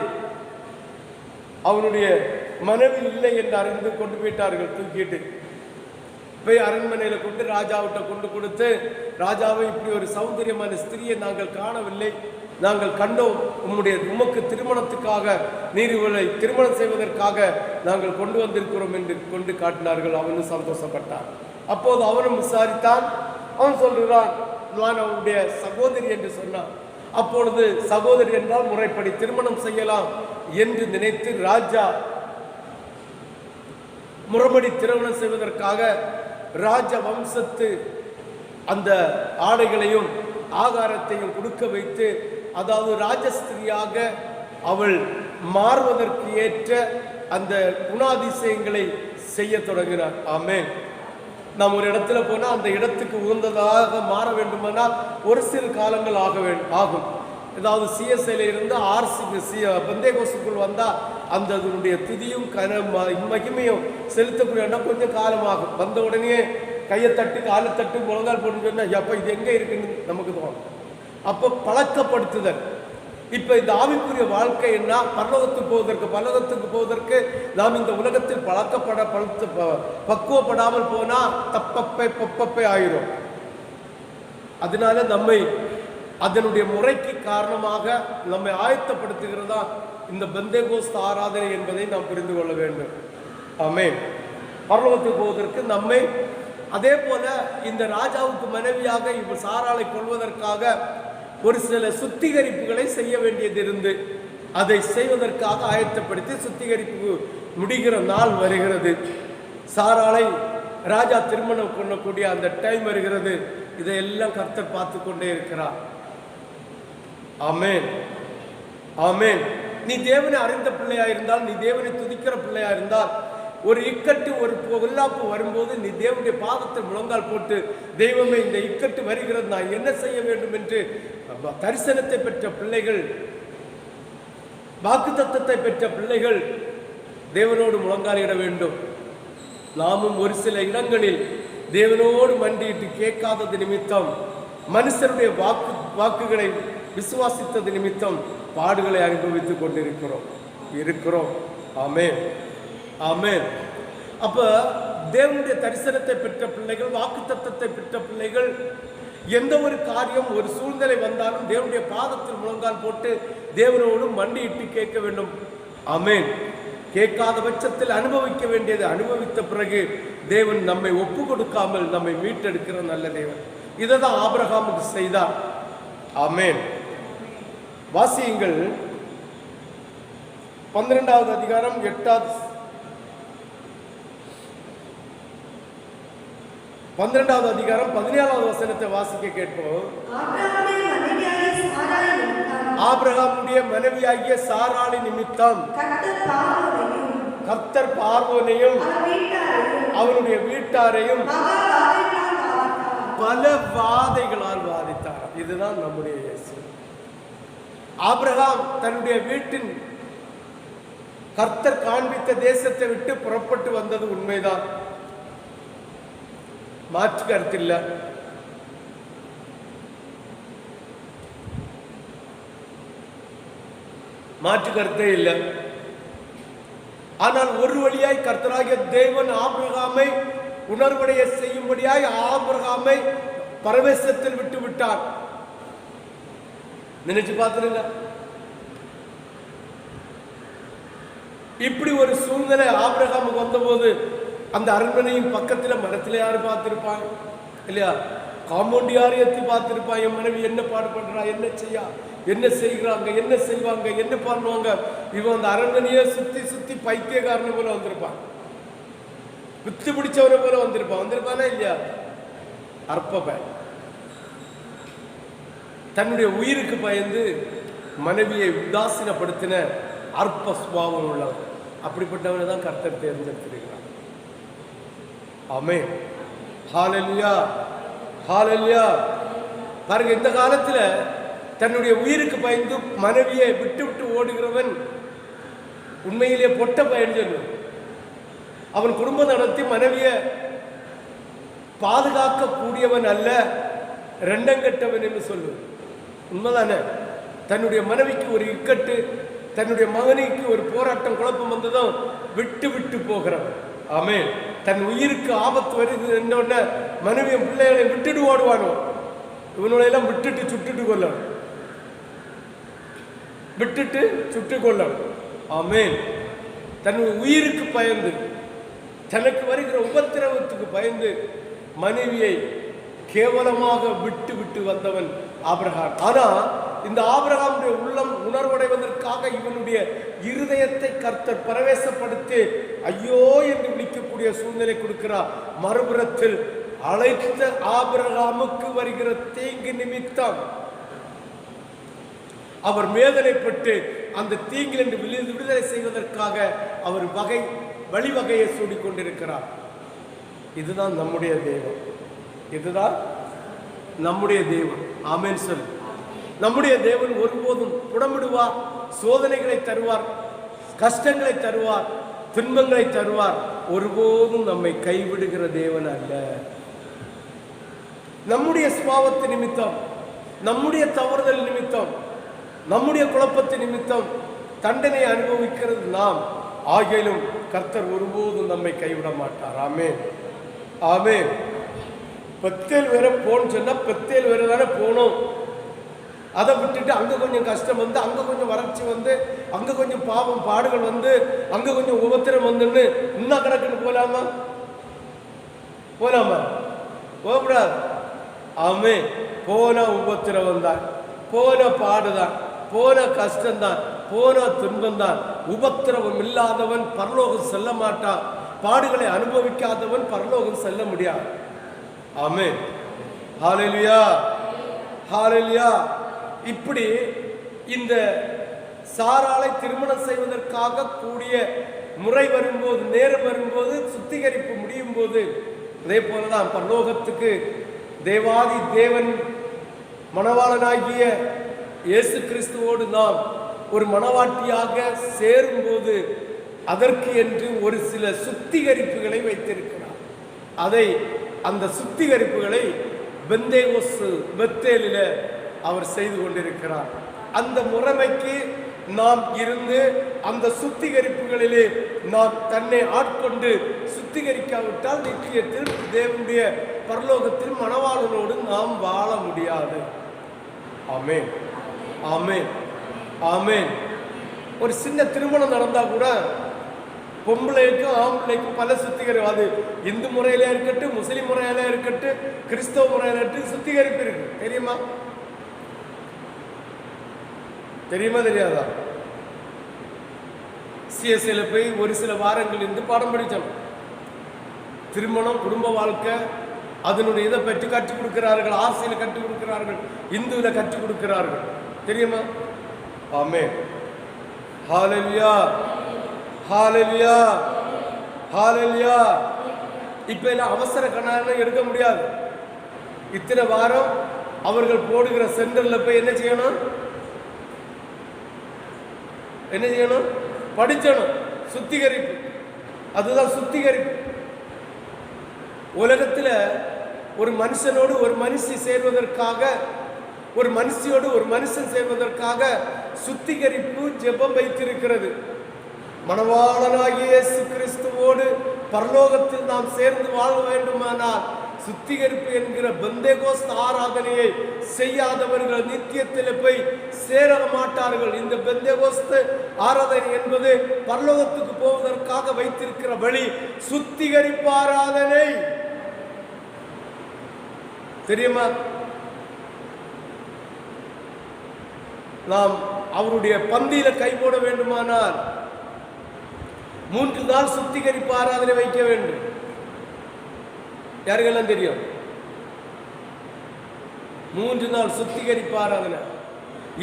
அவனுடைய மனைவி இல்லை என்று அறிந்து கொண்டு போயிட்டார்கள். தூக்கிட்டு போய் அரண்மனையில கொண்டு ராஜாவிட்ட கொண்டு கொடுத்து, ராஜாவை இப்படி ஒரு சௌந்தரியமான ஸ்திரியை நாங்கள் காணவில்லை, நாங்கள் கண்டோம், உமக்கு திருமணத்துக்காக நீர் இவளை திருமணம் செய்வதற்காக நாங்கள் கொண்டு வந்திருக்கிறோம் என்று கொண்டு காட்டினார்கள். அவனும் சந்தோஷப்பட்டான். அப்போது அவனும் விசாரித்தான். அவன் சொல்கிறான், நான் அவனுடைய சகோதரி என்று சொன்னான். அப்பொழுது சகோதரி என்றால் முறைப்படி திருமணம் செய்யலாம் என்று நினைத்து ராஜா முறைப்படி திருமணம் செய்வதற்காக ராஜ வம்சத்து அந்த ஆடைகளையும் ஆகாரத்தையும் கொடுக்க வைத்து, அதாவது ராஜஸ்திரியாக அவள் மாறுவதற்கு ஏற்ற அந்த குணாதிசயங்களை செய்ய தொடங்கினார். ஆமென். நாம் ஒரு இடத்துல போனால் அந்த இடத்துக்கு உகந்ததாக மாற வேண்டுமானால் ஒரு சில காலங்கள் ஆகும். ஏதாவது சிஎஸ்ஐல இருந்து ஆர்சி பெந்தேகோஸ்துக்குள் வந்தால் அந்த அதனுடைய துதியும் மகிமையும் செலுத்தக்கூடிய கொஞ்சம் காலமாகும். வந்த உடனே கையை தட்டு காலை தட்டு முழங்கால் போட்டு சொன்னால் எப்போ இது எங்கே இருக்குன்னு நமக்கு தோணும். அப்போ பழக்கப்படுத்துதல். இப்போ இந்த ஆவிக்குரிய வாழ்க்கை என்ன, பரலோகத்துக்கு போவதற்கு நாம் இந்த உலகத்தில் பக்குவப்படாமல் போனால் தப்பப்பை ஆயிரும். அதனால நம்மை அதனுடைய முறைக்கு காரணமாக நம்மை ஆயத்தப்படுத்துகிறதா இந்த பெந்தேகோஸ்து ஆராதனை என்பதை நாம் புரிந்து கொள்ள வேண்டும். ஆமென். பரலோகத்துக்கு போவதற்கு நம்மை, அதே போல இந்த ராஜாவுக்கு மனைவியாக இவர் சாராளை கொள்வதற்காக ஒரு சில சுத்திகரிப்புகளை செய்ய வேண்டியது இருந்து அதை செய்வதற்காக ஆயத்தப்படுத்தி சுத்திகரிப்பு முடிகிற நாள் வருகிறது. சாராளை ராஜா திருமணம் கொள்ளக்கூடிய அந்த டைம் வருகிறது. இதையெல்லாம் கர்த்தர் பார்த்து கொண்டே இருக்கிறார். ஆமென், ஆமென். நீ தேவனை அறிந்த பிள்ளையா இருந்தால், நீ தேவனை துதிக்கிற பிள்ளையா இருந்தால், ஒரு இக்கட்டு ஒரு பொல்லாப்பு வரும்போது நீ தேவனுடைய பாதத்தில் முழங்கால் போட்டு, தெய்வமே இந்த இக்கட்டு வருகிறது, நான் என்ன செய்ய வேண்டும் என்று தரிசனத்தை பெற்ற பிள்ளைகள், வாக்குத்தத்தத்தை பெற்ற பிள்ளைகள் தேவனோடு முழங்காலிட வேண்டும். நாமும் ஒரு சில இடங்களில் தேவனோடு மண்டியிட்டு கேட்காதது நிமித்தம், மனுஷருடைய வாக்குகளை விசுவாசித்தது நிமித்தம் பாடுகளை அனுபவித்துக் கொண்டிருக்கிறோம். ஆமென், ஆமென். அப்ப தேவனுடைய தரிசனத்தை பெற்ற பிள்ளைகள், வாக்குத்தத்தத்தை பெற்ற பிள்ளைகள், எந்த ஒரு காரியம் ஒரு சூழ்நிலை வந்தாலும் தேவனுடைய பாதத்தில் முழங்கால் போட்டு தேவனோடு மண்டியிட்டு கேட்க வேண்டும். ஆமென். கேட்காத பட்சத்தில் அனுபவிக்க வேண்டியது அனுபவித்த பிறகு தேவன் நம்மை ஒப்பு கொடுக்காமல் நம்மை மீட்டெடுக்கிற நல்ல தேவன். இதை தான் ஆபிரகாமுக்கு செய்தார். ஆமென். வாசியுங்கள் 12வது அதிகாரம் 12வது அதிகாரம் 17வது வசனத்தை வாசிக்க கேட்போம். ஆபிரகாமுடைய மனைவியாகிய சாராளி நிமித்தம் கர்த்தர் பார்வோனையும் அவனுடைய வீட்டாரையும் பல வாதைகளால் வாதித்தார். இதுதான் நம்முடைய இயேசு. ஆபிரகாம் தன்னுடைய வீட்டின் கர்த்தர் காண்பித்த தேசத்தை விட்டு புறப்பட்டு வந்தது உண்மைதான், மாற்று கருத்தில்ல. மாற்று கருத்தே இல்லை. ஆனால் ஒரு வழியாய் கர்த்தராகிய தேவன் ஆபிரகாமை உணர்வடைய செய்யும்படியாய் ஆபிரகாமை பரவேசத்தில் விட்டு விட்டார். நினைச்சு பார்த்துருங்க. இப்படி ஒரு சூழ்நிலை ஆபிரகாமுக்கு வந்தபோது அந்த அரண்மனையின் பக்கத்தில் மரத்தில் யாரு பார்த்திருப்பாங்க இல்லையா? காம்பவுண்ட் யாரு எத்தி பார்த்திருப்பான். என் மனைவி என்ன பாடுபடுறா, என்ன செய்யா, என்ன செய்கிறாங்க, என்ன செய்வாங்க, என்ன பண்ணுவாங்க. இவன் அந்த அரண்மனையை சுத்தி சுத்தி பைத்தியக்காரனை போல வந்திருப்பான், குத்து பிடிச்சவனை போல வந்திருப்பானா இல்லையா? அற்ப பயன், தன்னுடைய உயிருக்கு பயந்து மனைவியை உதாசீனப்படுத்தின அற்ப சுபாவம் உள்ளவர். அப்படிப்பட்டவனை தான் கர்த்தர் தேர்ந்தெடுத்திருக்கிறார். ஆமென். ஹalleluya, ஹalleluya. பாருங்க, இந்த காலத்துல தன்னுடைய உயிருக்கு பயந்து மனைவியை விட்டு விட்டு ஓடுகிறவன் உண்மையிலே பொட்ட பயன் சொல்லு. அவன் குடும்பம் நடத்தி மனைவியை பாதுகாக்க கூடியவன் அல்ல, ரெண்டங்கட்டவன் என்று சொல்லு. உண்மைதானே? தன்னுடைய மனைவிக்கு ஒரு இக்கட்டு, தன்னுடைய மகனுக்கு ஒரு போராட்டம் குழப்பம் வந்ததும் விட்டு விட்டு போகிறவன். ஆமென். தன் உயிருக்கு ஆபத்து வருது என்னொன்ன மனைவியும் பிள்ளைகளை விட்டுட்டு ஓடுவானோ, இவனோடையெல்லாம் விட்டுட்டு சுட்டுட்டு கொள்ளணும், விட்டுட்டு சுட்டு கொள்ளணும். ஆமென். தன் உயிருக்கு பயந்து, தனக்கு வருகிற உபத்திரவத்துக்கு பயந்து மனைவியை கேவலமாக விட்டு விட்டு வந்தவன் ஆபிரகாம். ஆனா இந்த ஆபிரகாமுடைய உள்ளம் உணர்வடைவதற்காக இவனுடைய இருதயத்தை கர்த்தர் பிரவேசப்படுத்தி ஐயோ என்று விழிக்கக்கூடிய சூழ்நிலை கொடுக்கிறார். மறுபுறத்தில் அழைத்த ஆபிரகாமுக்கு வருகிற தீங்கு நிமித்தம் அவர் வேதனைப்பட்டு அந்த தீங்கிலிருந்து விடுதலை செய்வதற்காக அவர் வழிவகையை சூடிக்கொண்டிருக்கிறார். இதுதான் நம்முடைய தெய்வம், இதுதான் நம்முடைய தெய்வம். ஆமென் சொல். நம்முடைய தேவன் ஒருபோதும் புடமிடுவார், சோதனைகளை தருவார், கஷ்டங்களை தருவார், துன்பங்களை தருவார். ஒருபோதும் நம்மை கைவிடுகிற தேவன் அல்ல. நம்முடைய சுபாவத்து நிமித்தம், நம்முடைய தவறுதல் நிமித்தம், நம்முடைய குழப்பத்தின் நிமித்தம் தண்டனை அனுபவிக்கிறது நாம். ஆகிலும் கர்த்தர் ஒருபோதும் நம்மை கைவிட மாட்டார். ஆமென், ஆமென். பெத்தேல் வேற போன்னு சொன்னா பெத்தேல் வேற தானே போகணும். அதை விட்டுட்டு அங்கே கொஞ்சம் கஷ்டம் வந்து, அங்கே கொஞ்சம் வறட்சி வந்து, அங்கே கொஞ்சம் பாவம் பாடுகள் வந்து, அங்கே கொஞ்சம் உபத்திரம் வந்துன்னு இன்னும் கணக்குன்னு போகலாமா? போகலாமா? போகக்கூடாது. ஆமே. போன உபத்திரவம் தான், போன பாடுதான், போன கஷ்டம்தான், போன துன்பம்தான். உபத்திரவம் இல்லாதவன் பரலோகம் செல்ல மாட்டான். பாடுகளை அனுபவிக்காதவன் பரலோகம் செல்ல முடியாது. ஆமே. ஹல்லேலூயா, ஹல்லேலூயா. இப்படி இந்த சாராளை திருமணம் செய்வதற்காக கூடிய முறை வரும்போது, நேரம் வரும்போது, சுத்திகரிப்பு முடியும் போது, அதே போலதான் பரலோகத்துக்கு தேவாதி தேவன் மணவாளனாகிய இயேசு கிறிஸ்துவோடு நாம் ஒரு மணவாட்டியாக சேரும்போது அதற்கு என்று ஒரு சில சுத்திகரிப்புகளை வைத்திருக்கிறார். அந்த சுத்திகரிப்புகளை பெத்தேலில் அவர் செய்து கொண்டிருக்கிறார். அந்த முறைமைக்கு நாம் இருந்து அந்த சுத்திகரிப்புகளிலே நாம் தன்னை ஆட்கொண்டு சுத்திகரிக்காவிட்டால் நிச்சயத்தில் தேவனுடைய பரலோகத்தில் மணவாளனோடு நாம் வாழ முடியாது. ஆமென், ஆமென், ஆமென். ஒரு சின்ன திருமணம் நடந்தா கூட பொம்பளைக்கும் ஆம்பளைக்கும் பல சுத்திகரிப்பு, அது இந்து முறையில இருக்கட்டும், முஸ்லிம் முறையில இருக்கட்டும், கிறிஸ்தவ முறையில இருக்கட்டும், சுத்திகரிப்பு இருக்கு. தெரியுமா? தெரியுமா தெரியாதா? சிஎஸ்ஐல போய் ஒரு சில வாரங்கள் இருந்து பாடம் படித்தோம். திருமணம், குடும்ப வாழ்க்கை, அதனுடைய இதை பற்றி கற்றுக் கொடுக்கிறார்கள். ஆசையில கற்றுக் கொடுக்கிறார்கள், இந்துல கற்றுக் கொடுக்கிறார்கள். தெரியுமா? ஆமென், ஹல்லேலூயா, ஹல்லேலூயா, ஹல்லேலூயா. இப்ப எல்லாம் அவசர கணாயம் எடுக்க முடியாது. இத்தனை வாரம் அவர்கள் போடுகிற சென்டர்ல போய் என்ன செய்யணும்? என்ன செய்யணும்? படிச்சணும். சுத்திகரிப்பு, அதுதான் சுத்திகரிப்பு. உலகத்தில் ஒரு மனுஷனோடு ஒரு மனுஷி சேர்வதற்காக, ஒரு மனுஷியோடு ஒரு மனுஷன் சேர்வதற்காக சுத்திகரிப்பு ஜெபம் வைத்திருக்கிறது. மணவாளனாகிய இயேசு கிறிஸ்துவோடு பரலோகத்தில் நாம் சேர்ந்து வாழ வேண்டுமானால் சுத்திகரிப்பு என்கிற பெந்தேகோஸ்து ஆராதனையை செய்யாதவர்கள் நித்தியத்தில் போய் சேர மாட்டார்கள். இந்த பெந்தேகோஸ்து ஆராதனை என்பது பரலோகத்துக்கு போவதற்காக வைத்திருக்கிற வழி சுத்திகரிப்பு ஆராதனை. தெரியுமா? நாம் அவருடைய பந்தியில கை போட வேண்டுமானால் 3 நாள் சுத்திகரிப்பு ஆராதனை வைக்க வேண்டும். யாருக்கெல்லாம் தெரியும்? 3 நாள் சுத்திகரிப்பு ஆராதனை.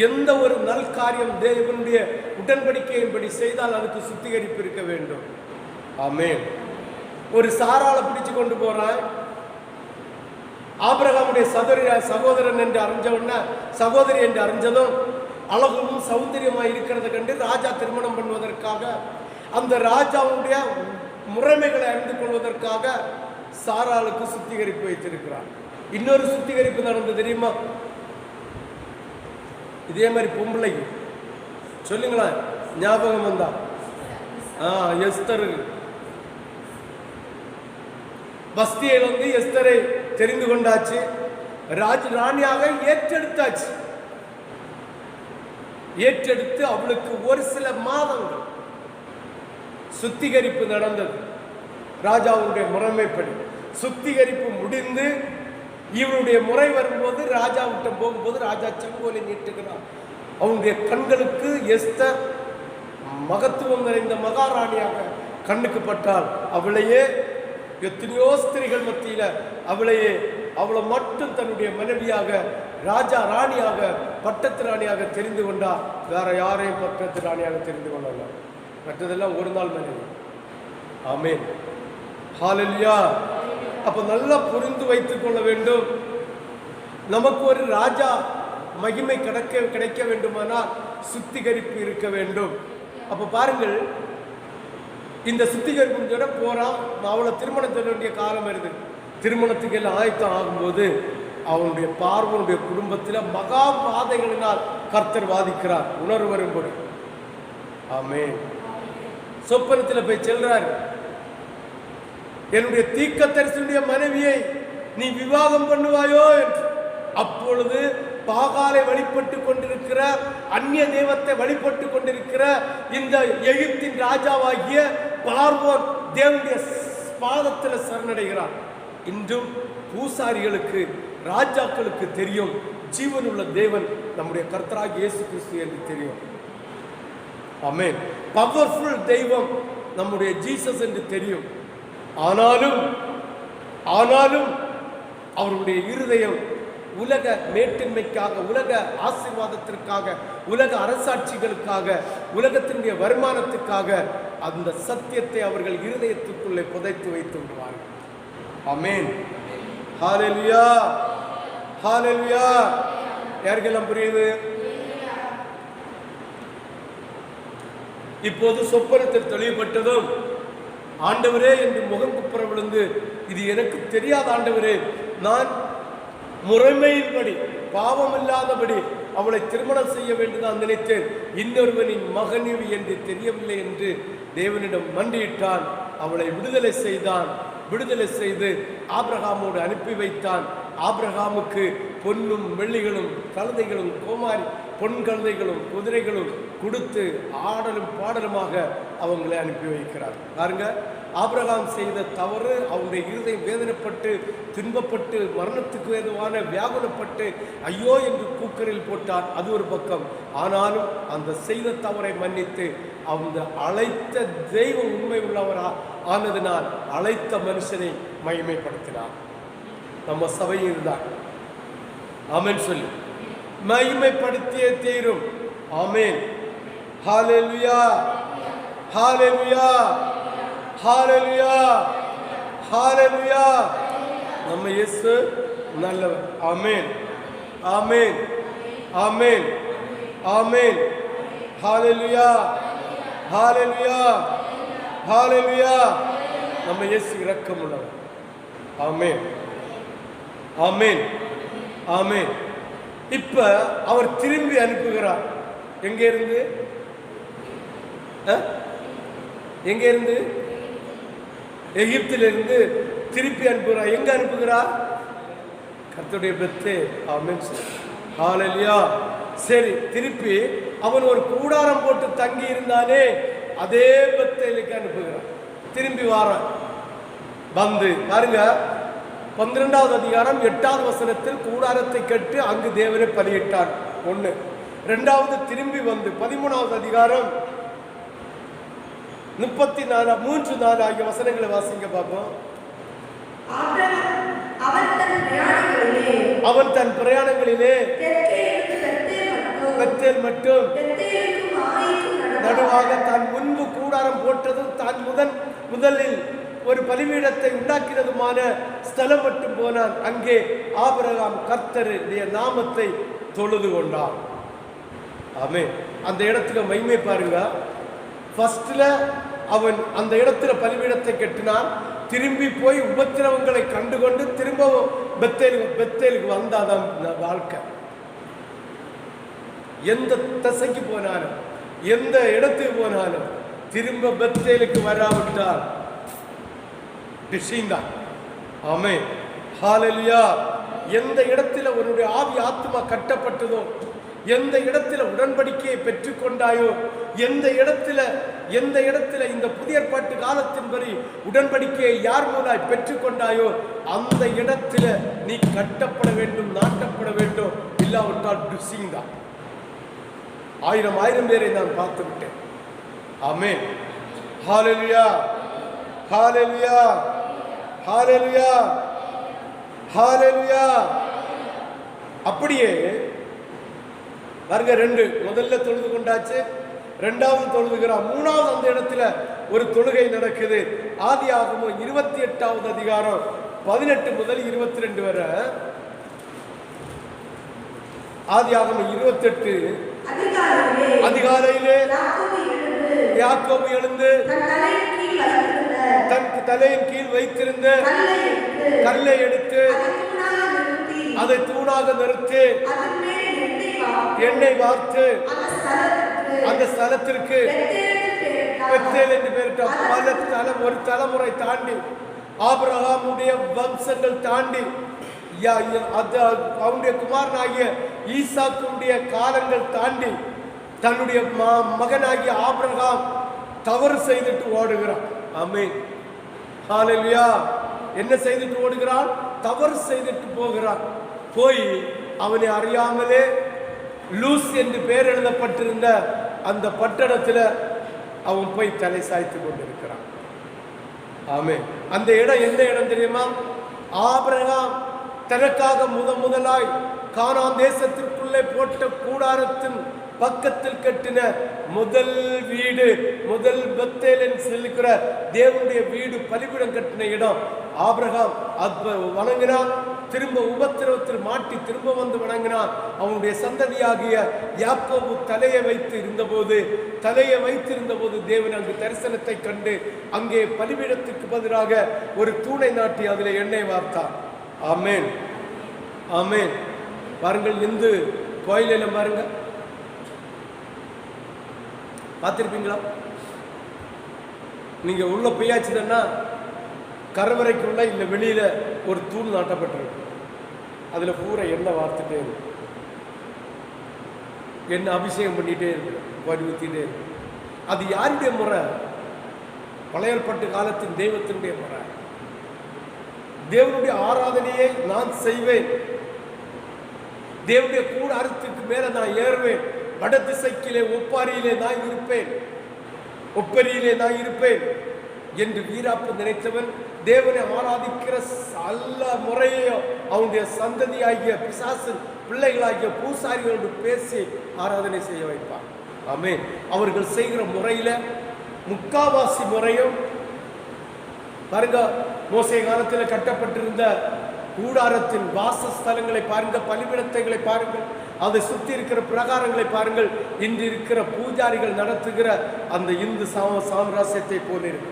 எந்த ஒரு நல் காரியம் தேவனுடைய உடன்படிக்கையின்படி செய்தால் அதுக்கு சுத்திகரிப்பு இருக்க வேண்டும். ஆமென். ஒரு சாராளை பிடிச்சு கொண்டு போறான், ஆபிரகாமுடைய சகோதரன் என்று அறிஞ்சவுடனே சகோதரி என்று அறிஞ்சதும் அழகும் சௌந்தரியமாய் இருக்கிறத கண்டு ராஜா திருமணம் பண்ணுவதற்காக அந்த ராஜாவுடைய முறைமைகளை அறிந்து கொள்வதற்காக சாராளுக்கு சுத்திகரிப்பு வைத்திருக்கிறார். இன்னொரு சுத்திகரிப்பு நடந்தது தெரியுமா? இதே மாதிரி பொம்பளை சொல்லுங்களேன், ஞாபகம் வந்தா எஸ்தர் பஸ்தியில் வந்து எஸ்தரை தெரிந்து கொண்டாச்சு, ராணியாக ஏற்றெடுத்தாச்சு. ஏற்றெடுத்து அவளுக்கு ஒரு சில மாதங்கள் சுத்திகரிப்பு நடந்தது. ராஜாவுடைய முறைமைப்படி சுத்திகரிப்பு முடிந்து இவருடைய முறை வரும்போது ராஜா விட்ட போகும்போது ராஜா செங்கோலை நீட்டுகிறார். அவனுடைய கண்களுக்கு எஸ்தர் மகத்துவம் நிறைந்த மகாராணியாக கண்ணுக்கு பட்டால் அவளையே எத்தனையோ ஸ்திரீகள் மத்தியில அவளை மட்டும் தன்னுடைய மனைவியாக ராஜா ராணியாக பட்டத்து ராணியாக தெரிந்து கொண்டார். வேற யாரையும் பட்டத்து ராணியாக தெரிந்து கொள்ளலாம். மற்றதெல்லாம் ஒரு நாள் மனைவி. ஆமென், ஹல்லேலூயா. அப்ப நல்லா புரிந்து வைத்துக் கொள்ள வேண்டும். நமக்கு ஒரு ராஜா மகிமை கிடைக்க வேண்டுமானால் சுத்திகரிப்பு இருக்க வேண்டும். அப்ப பாருங்கள், இந்த சுத்திகரிப்பு போறான். அவளை திருமணம் செய்ய வேண்டிய காலம் வருது. திருமணத்துக்கு எல்லாம் ஆயத்தம் ஆகும்போது அவனுடைய பார்வனுடைய குடும்பத்தில் மகா வாதைகளினால் கர்த்தர் வாதிக்கிறார். உணர்வு வரும்போது ஆமென். சொப்பனத்தில் போய் செல்றாரு, என்னுடைய தீர்க்கதரிசியுடைய மனைவியை நீ விவாகம் பண்ணுவாயோ என்று. அப்பொழுது பாகாலை வழிபட்டு கொண்டிருக்கிற, அந்நிய தெய்வத்தை வழிபட்டு கொண்டிருக்கிற இந்த எகிப்தின் ராஜாவாகிய பார்வோன் தேவனுடைய பாதத்தில் சரணடைகிறார். இன்றும் பூசாரிகளுக்கு ராஜாக்களுக்கு தெரியும் ஜீவனுள்ள தேவன் நம்முடைய கர்த்தராகிய இயேசு கிறிஸ்து என்று தெரியும். ஆமென். பவர்ஃபுல் தெய்வம் நம்முடைய ஜீசஸ் என்று தெரியும். ஆனாலும் அவருடைய இருதயம் உலக மேட்டின்மைக்காக, உலக ஆசீர்வாதத்திற்காக, உலக அரசாட்சிகளுக்காக, உலகத்தினுடைய வருமானத்துக்காக அந்த சத்தியத்தை அவர்கள் இருதயத்துக்குள்ளே புதைத்து வைத்து விடுவார்கள். ஆமென், ஹல்லேலூயா, ஹல்லேலூயா. யாருக்கெல்லாம் புரியுது? இப்போது சொப்பனத்தில் தெளிவுபட்டதும் ஆண்டவரே என்று முகம் குப்புற விழுந்து, இது எனக்கு தெரியாத ஆண்டவரே, நான் முறைமையின்படி பாவம் இல்லாதபடி அவளை திருமணம் செய்ய வேண்டுதான் நினைத்தேன், இன்னொருவனின் மகனிவி என்று தெரியவில்லை என்று தேவனிடம் மண்டியிட்டான். அவளை விடுதலை செய்து ஆபிரகாமோடு அனுப்பி வைத்தான். ஆபிரகாமுக்கு பொன்னும் வெள்ளிகளும் கழுதைகளும் பொன் கழுதைகளும் குதிரைகளும் கொடுத்து ஆடலும் பாடலுமாக அவங்களை அனுப்பி வைக்கிறார். பாருங்க, ஆபிரகாம் செய்த தவறு அவனுடைய இருதயம் வேதனைப்பட்டு துன்பப்பட்டு மரணத்துக்கு ஏதுவான வியாகுலப்பட்டு ஐயோ என்று கூக்கரில் போட்டார். அது ஒரு பக்கம். ஆனாலும் அந்த செய்த தவறை மன்னித்து அந்த அழைத்த தெய்வம் உண்மை உள்ளவரா ஆனதினால் அழைத்த மனுஷனை மகிமைப்படுத்தினார். நம்ம சபையில் தான் ஆமென் சொல்லி மகிமைப்படுத்தியே தீரும். ஆமென், ஹல்லேலூயா, ஹல்லேலூயா, ஹல்லேலூயா, ஹல்லேலூயா. நம்ம இயேசு நல்லவர். ஆமென், ஆமென், ஆமென், ஆமென், ஹல்லேலூயா, ஹல்லேலூயா, ஹல்லேலூயா. நம்ம இயேசு இரக்கமுள்ளவர். ஆமென், ஆமென், ஆமென். இப்ப அவர் திரும்பி அனுப்புகிறார். எங்க இருந்து? எகிப்திலிருந்து திருப்பி அனுப்புகிறார். எங்க அனுப்புகிறார்? கர்த்தருடைய பெத்தே. ஆமென், ஹல்லேலூயா. சரி, திருப்பி அவன் ஒரு கூடாரம் போட்டு தங்கி இருந்தானே அதே பெத்தேலுக்கு அனுப்புகிறார். திரும்பி வாரான். வந்து பாருங்க, 12வது அதிகாரம் 8வது வசனத்தில் கூடாரத்தை கட்டி அங்கு தேவனை பலியிட்டார். 1. 2வது திரும்பி வந்து 13வது அதிகாரம் 34 ஆகிய வசனங்களை வாசிங்க பார்ப்போம். அவன் தன் பிரயாணங்களிலே பெத்தேல் மட்டும் நடுவாக தான் முன்பு கூடாரம் போட்டதும் தான் முதலில் ஒரு பலிபீடத்தை உண்டாக்கினதுமான ஸ்தலம் மட்டும் போனான். அங்கே ஆபிரகாம் கர்த்தருடைய நாமத்தை தொழுது கொண்டான். ஆமென். அந்த இடத்துல மகிமை பாருங்க. ஃபர்ஸ்ட்ல அவன் அந்த இடத்துல பலிபீடத்தை கட்டினான். திரும்பி போய் உபத்திரவங்களை கண்டுகொண்டு திரும்பவும் பெத்தேலுக்கு வந்தாதான் வாழ்க்கை. எந்த திசைக்கு போனாலும் எந்த இடத்துக்கு போனாலும் திரும்ப பெத்தேலுக்கு வராவிட்டால் டிஷிந்தான். ஆமென். ஹல்லேலூயா. எந்த இடத்துல உன்னுடைய ஆவி ஆத்மா கட்டப்பட்டதோ, எந்த இடத்துல உடன்படிக்கையை பெற்றுக்கொண்டாயோ, எந்த இடத்துல இந்த புதிய ஏற்பாட்டு காலத்தின்படி உடன்படிக்கையை யார் மூலம் பெற்றுக்கொண்டாயோ அந்த இடத்துல நீ கட்டப்பட வேண்டும், நாட்டப்பட வேண்டும். இல்லாவிட்டால் டிசிங் தான். ஆயிரம் பேரை நான் பார்த்து விட்டேன். ஆமென். ஹல்லேலூயா, ஹல்லேலூயா, ஹல்லேலூயா, ஹல்லேலூயா. அப்படியே பாருங்க, முதல்ல தொழுது கொண்டாச்சு, இரண்டாவது தொழுதுகிறான், மூணாவது அந்த இடத்துல ஒரு தொழுகை நடக்குது. ஆதியாகமம் 28வது அதிகாரம் 18 முதல் 22 வரை. ஆதியாகமம் 28 அதிகாலையிலே யாக்கோபு எழுந்து தன் தலையின் கீழ் வைத்திருந்த கல்லை எடுத்து அதை தூணாக நிறுத்தி எண்ணெய் வார்த்து அந்த ஸ்தலத்திற்கு பெத்தேல் என்று பெயரிட்டார். பல ஸ்தலம், ஒரு தலைமுறை தாண்டி ஆபிரகாமுடைய வம்சங்கள் தாண்டி அவனுடைய குமாரனாகிய ஈசாக்குடைய காலங்கள் தாண்டி தன்னுடைய மகனாகிய ஆபிரகாம் தவறு செய்துட்டு ஓடுகிறான். ஆமென். ஹல்லேலூயா. என்ன செய்துட்டு ஓடுகிறான்? தவறு செய்துட்டு போகிறான். போய் அவனை அறியாமலே லூஸ் என்று பெயர் எழுதப்பட்டிருந்த அந்த பட்டணத்தில் அவன் போய் தலை சாய்த்து கொண்டிருக்கிறான். ஆமென். அந்த இடம் என்ன இடம் தெரியுமா? ஆபிரகாம் தனக்காக முதலாய் கானான் தேசத்திற்குள்ளே போட்ட கூடாரத்தின் பக்கத்தில் கட்டின முதல் வீடு, முதல் பெத்தேல் என்று சொல்லுகிற தேவனுடைய வீடு, பலிபீடம் கட்டின இடம். ஆபிரகாம் வணங்கினான். திரும்ப உபத்திரவத்தில் மாட்டி திரும்ப வந்து வணங்கினான். அவனுடைய சந்ததியாகிய யாக்கோபு தலையை வைத்திருந்த போது தேவன் அங்கு தரிசனத்தை கண்டு அங்கே பலிபீடத்துக்கு பதிலாக ஒரு தூணை நாட்டி அதில் எண்ணெய் வார்த்தார். ஆமென், ஆமென். பாருங்கள், இந்து கோயிலில் பாருங்க, பார்த்திருப்பீங்களா? நீங்க உள்ள போயாச்சுன்னா கருவறைக்குள்ள இல்ல வெளியில ஒரு தூண் நாட்டப்பட்டிருக்கு. அதுல பூரா எண்ணெய் வார்த்துட்டே இருக்கு, எண்ணெய் அபிஷேகம் பண்ணிட்டே இருக்கு, ஊத்திட்டே இருக்கு. அது யாருடைய முறை? பழைய ஏற்பாட்டு காலத்தின் தெய்வத்தினுடைய முறை. தேவனுடைய ஆராதனையை நான் செய்வேன், தேவனுடைய கூடாரத்துக்கு மேல நான் ஏறுவேன், வட திசைக்கிலே ஒப்பரியிலே நான் இருப்பேன் என்று வீராப்பு நினைத்தவன் தேவனை ஆராதிக்கிற எல்லா முறையையும் அவனுடைய சந்ததியாகிய பிசாசு பிள்ளைகளாகிய பூசாரிகளோடு பேசி ஆராதனை செய்ய வைப்பான். ஆமென். அவர்கள் செய்கிற முறையில முக்காவாசி முறையும் பாருங்க, மோசே காலத்தில் கட்டப்பட்டிருந்த கூடாரத்தின் வாசஸ்தலங்களை பாருங்க, பலிபீடத்தைகளை பாருங்கள், அதை சுற்றி இருக்கிற பிரகாரங்களை பாருங்கள். இன்று இருக்கிற பூஜாரிகள் நடத்துகிற அந்த இந்து சாம்ராஜ்யத்தை போல இருக்கு.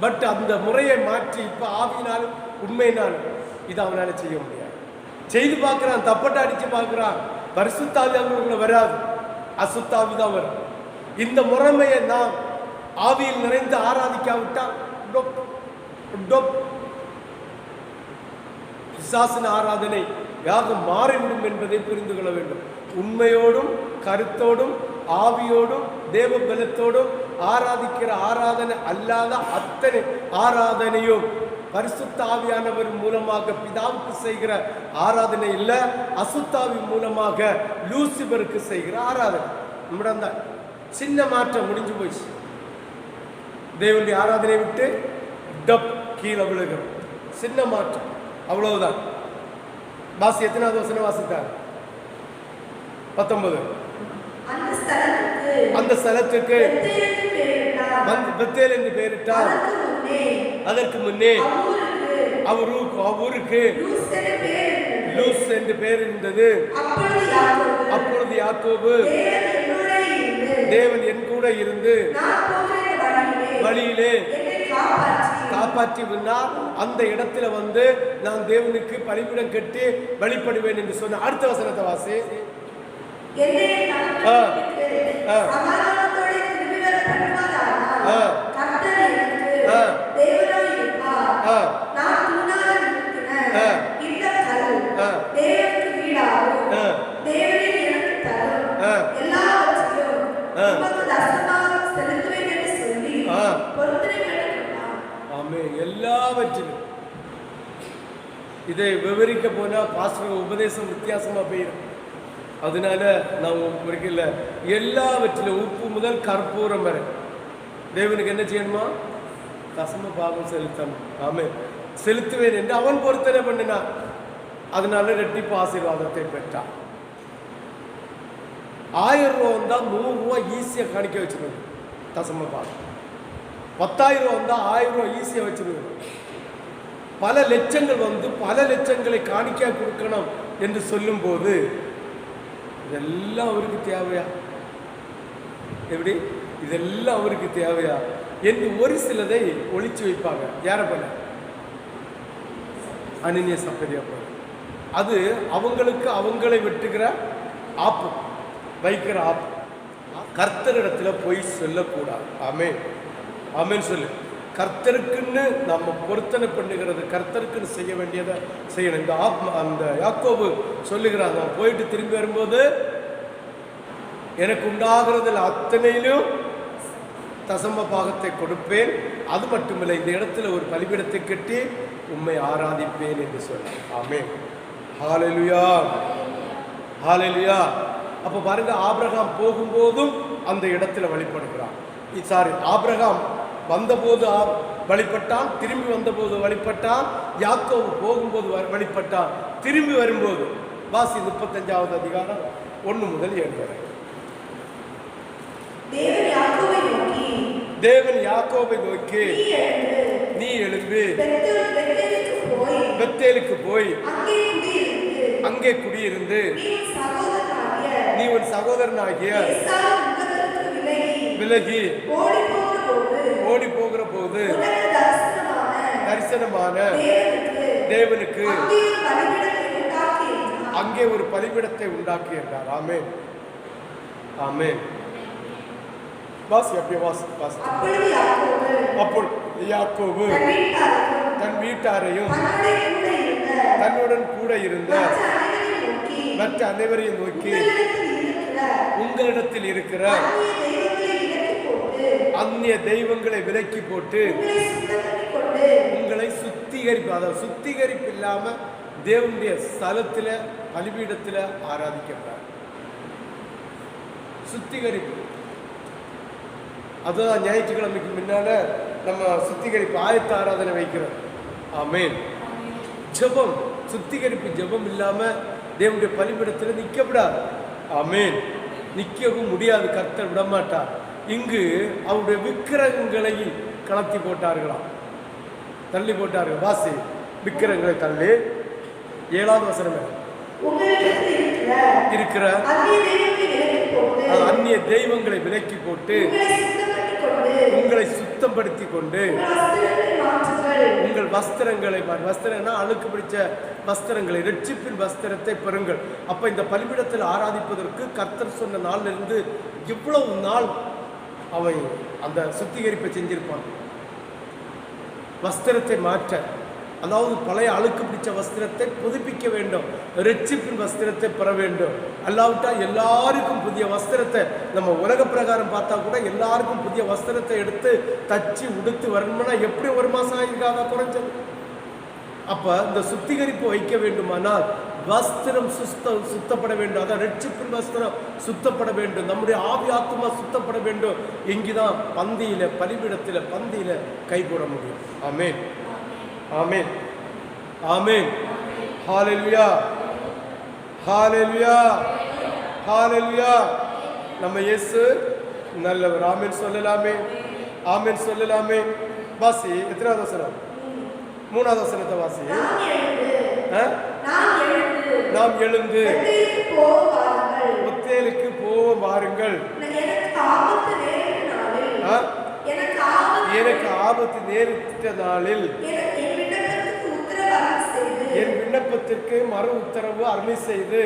பட் அந்த முறையை மாற்றி இப்ப ஆவியினாலும் உண்மையினாலும் இது அவனால செய்ய முடியாது. செய்து பார்க்கிறான், தப்பட்ட அடிச்சு பார்க்கிறான், பரிசுத்தாவி அவங்களுக்குள்ள வராது, அசுத்தாவி தான் வரும். இந்த முறைமையை நாம் ஆவியில் நிறைந்து ஆராதிக்காவிட்டால் பிசாசின் ஆராதனை யாக மாறிவிடும் என்பதை புரிந்து கொள்ள வேண்டும். உண்மையோடும் கருத்தோடும் ஆவியோடும் தேவ பலத்தோடும் ஆராதிக்கிற ஆராதனை அல்லாத அத்தனை ஆராதனையும் பரிசுத்த ஆவியானவர் மூலமாக பிதாவுக்கு செய்கிற ஆராதனை இல்லை, அசுத்தாவி மூலமாக லூசிபருக்கு செய்கிற ஆராதனை. நம்மிடம் தான் சின்ன மாற்றம் முடிஞ்சு போச்சு. தேவனுடைய ஆராதனை விட்டு கீழே விழுகிறோம், சின்ன மாற்றம், அவ்வளவுதான். பாசி எத்தனாவது வசனம் வாசித்தார்? 19. அந்த ஸ்தலத்துக்கு பெத்தேல் என்று பெயரிட்டார். அதற்கு முன்னே அவருக்கு லூஸ் என்று பெயர் இருந்தது. அப்பொழுது யாக்கோபு தேவன் என் கூட இருந்து வழியிலே காப்பாற்றி விட்டார். அந்த இடத்துல வந்து நான் தேவனுக்கு பலிபீடம் கட்டி வழிபடுவேன் என்று சொன்ன. அடுத்த வசனத்தை வாசி. எல்லாவற்றிலும் இதை விவரிக்க போனா பாஸ்டர் உபதேசம் வித்தியாசமா போயிடும். அதனால நான் குறிக்கல. எல்லாவற்றிலும் உப்பு முதல் கற்பூரம் வரை தேவனுக்கு என்ன செய்யணுமா? தசம பாகம் செலுத்தணும். ஆமே, செலுத்துவேன் என்று அவன் பொருத்தனை பண்ணினான். அதனால ரெட்டிப்பு ஆசீர்வாதத்தை பெற்றான். 1000 ரூபா வந்தா 100 ரூபா ஈஸியா காணிக்க வச்சிருக்கணும். தசம பாகம் 10,000 ரூபா வந்தா 1000 ரூபா ஈஸியா வச்சிருக்கணும். பல லட்சங்கள் வந்து பல லட்சங்களை காணிக்க கொடுக்கணும் என்று சொல்லும் போது இதெல்லாம் அவருக்கு தேவையா? எப்படி இதெல்லாம் அவருக்கு தேவையா என்று ஒரு சிலதை ஒழிச்சு வைப்பாங்க. யார போல? அனனியா சப்பரியா போல. அது அவங்களுக்கு அவங்களை வெட்டுகிற ஆப்பு, வைக்கிற ஆப்பு. கர்த்தரிடத்துல போய் சொல்லக்கூடாது. ஆமென், ஆமென் சொல்லு. கர்த்தருக்குன்னு நம்ம பொருத்தனை பண்ணுகிறது, கர்த்தருக்குன்னு செய்ய வேண்டியதை செய்யணும். இந்த அந்த யாக்கோபு சொல்லுகிறான், நான் போயிட்டு திரும்பி வரும்போது எனக்கு உண்டாகிறதில் அத்தனையிலும் தசம பாகத்தை கொடுப்பேன். அது மட்டுமில்லை, இந்த இடத்துல ஒரு பலிபீடத்தை கட்டி உம்மை ஆராதிப்பேன் என்று சொன்னார். ஆமென், ஹல்லேலூயா, ஹல்லேலூயா. அப்போ பாருங்க, ஆபிரகாம் போகும்போதும் அந்த இடத்துல வழிபடுகிறான். ஆபிரகாம் வந்தபோது வழிபட்டான், திரும்பி வந்தபோது வழிபட்டான். யாக்கோபு போகும்போது வழிபட்டான், திரும்பி வரும்போது. வாசி 35வது அதிகாரம் 1 முதல் 7 வரை. தேவன் யாக்கோபை நோக்கி, நீ எழும்பி பெத்தேலுக்கு போய் அங்கே குடியிருந்து நீ உன் சகோதரனாகிய விலகி ஓடி போகிற போது தரிசனமான தேவனுக்கு அங்கே ஒரு பலிபீடத்தை உண்டாக்கி என்றார். ஆமென், ஆமென். வாசி, அப்படியே வாசி, வாசி. அப்பொழுது யாக்கோபு தன் வீட்டாரையும் தன்னுடன் கூட இருந்த மற்ற அனைவரையும் நோக்கி, உங்களிடத்தில் இருக்கிற அந்நிய தெய்வங்களை விலக்கி போட்டு உங்களை சுத்திகரிப்பு, அதாவது சுத்திகரிப்பு இல்லாம தேவனுடைய ஸ்தலத்துல பலிபீடத்துல ஆராதிக்கிறார். சுத்திகரிப்பு, அதுதான் ஞாயிற்றுக்கிழமைக்கு முன்னால நம்ம சுத்திகரிப்பு ஆயத்த ஆராதனை வைக்கிறோம். ஆமென். ஜெபம், சுத்திகரிப்பு ஜெபம் இல்லாம தேவனுடைய பலிபீடத்தில் நிற்கப்படாது. ஆமென், நிற்கவும் முடியாது, கர்த்தர் விடமாட்டார். இங்கு அவருடைய விக்கிரகங்களை கலத்தி போட்டார்களாம், தள்ளி போட்டார்கள். வாசி, விக்கிரகங்களை தள்ளி 7வது வசனம் இருக்கிற அந்நிய தெய்வங்களை விலக்கி போட்டு உங்களை சுத்தப்படுத்தி கொண்டு உங்கள் வஸ்திரங்களை, வஸ்திரம்னா அழுக்கு பிடிச்ச வஸ்திரங்களை, இரட்சிப்பின் வஸ்திரத்தை பெறுங்கள். அப்ப இந்த பலிபீடத்தில் ஆராதிப்பதற்கு கர்த்தர் சொன்ன நாள்ல இருந்து இவ்வளவு நாள் அவை அந்த சுத்திகரிப்பை செஞ்சிருப்பாங்க. வஸ்திரத்தை மாற்ற, அதாவது பழைய அழுக்கு பிடிச்ச வஸ்திரத்தை புதுப்பிக்க வேண்டும், இரட்சிப்பின் வஸ்திரத்தை பெற வேண்டும். அல்லாவிட்டா எல்லாருக்கும் புதிய வஸ்திரத்தை, நம்ம உலக பிரகாரம் பார்த்தா கூட எல்லாருக்கும் புதிய வஸ்திரத்தை எடுத்து தச்சு உடுத்து வரணும்னா எப்படி 1 மாசம் ஆகிருக்காதா குறைஞ்சது. அப்ப இந்த சுத்திகரிப்பு வைக்க வேண்டுமானால் வஸ்திரம் சுத்தப்பட வேண்டும், அதான் இரட்சிப்பின் வஸ்திரம் சுத்தப்பட வேண்டும், நம்முடைய ஆவி ஆத்மா சுத்தப்பட வேண்டும். இங்குதான் பந்தியில, பலிபீடத்தில, பந்தியில கை போட முடியும். ஆமென், ஆமென், ஆமென். ஹல்லேலூயா, ஹல்லேலூயா, ஹல்லேலூயா. நம்ம இயேசு நல்லவர். ஆமென் சொல்லலாமே. ஆமென் சொல்லலாமே. வாசி. எத்தனாவது வசனம்? 3வது வசனத்தை வாசி. நாம் எழுந்து ஒத்தேலுக்கு போவோம் வாருங்கள். எனக்கு ஆபத்து நேரிட்ட நாளில் என் விண்ணப்பத்திற்கு மறு உத்தரவு அருளி செய்து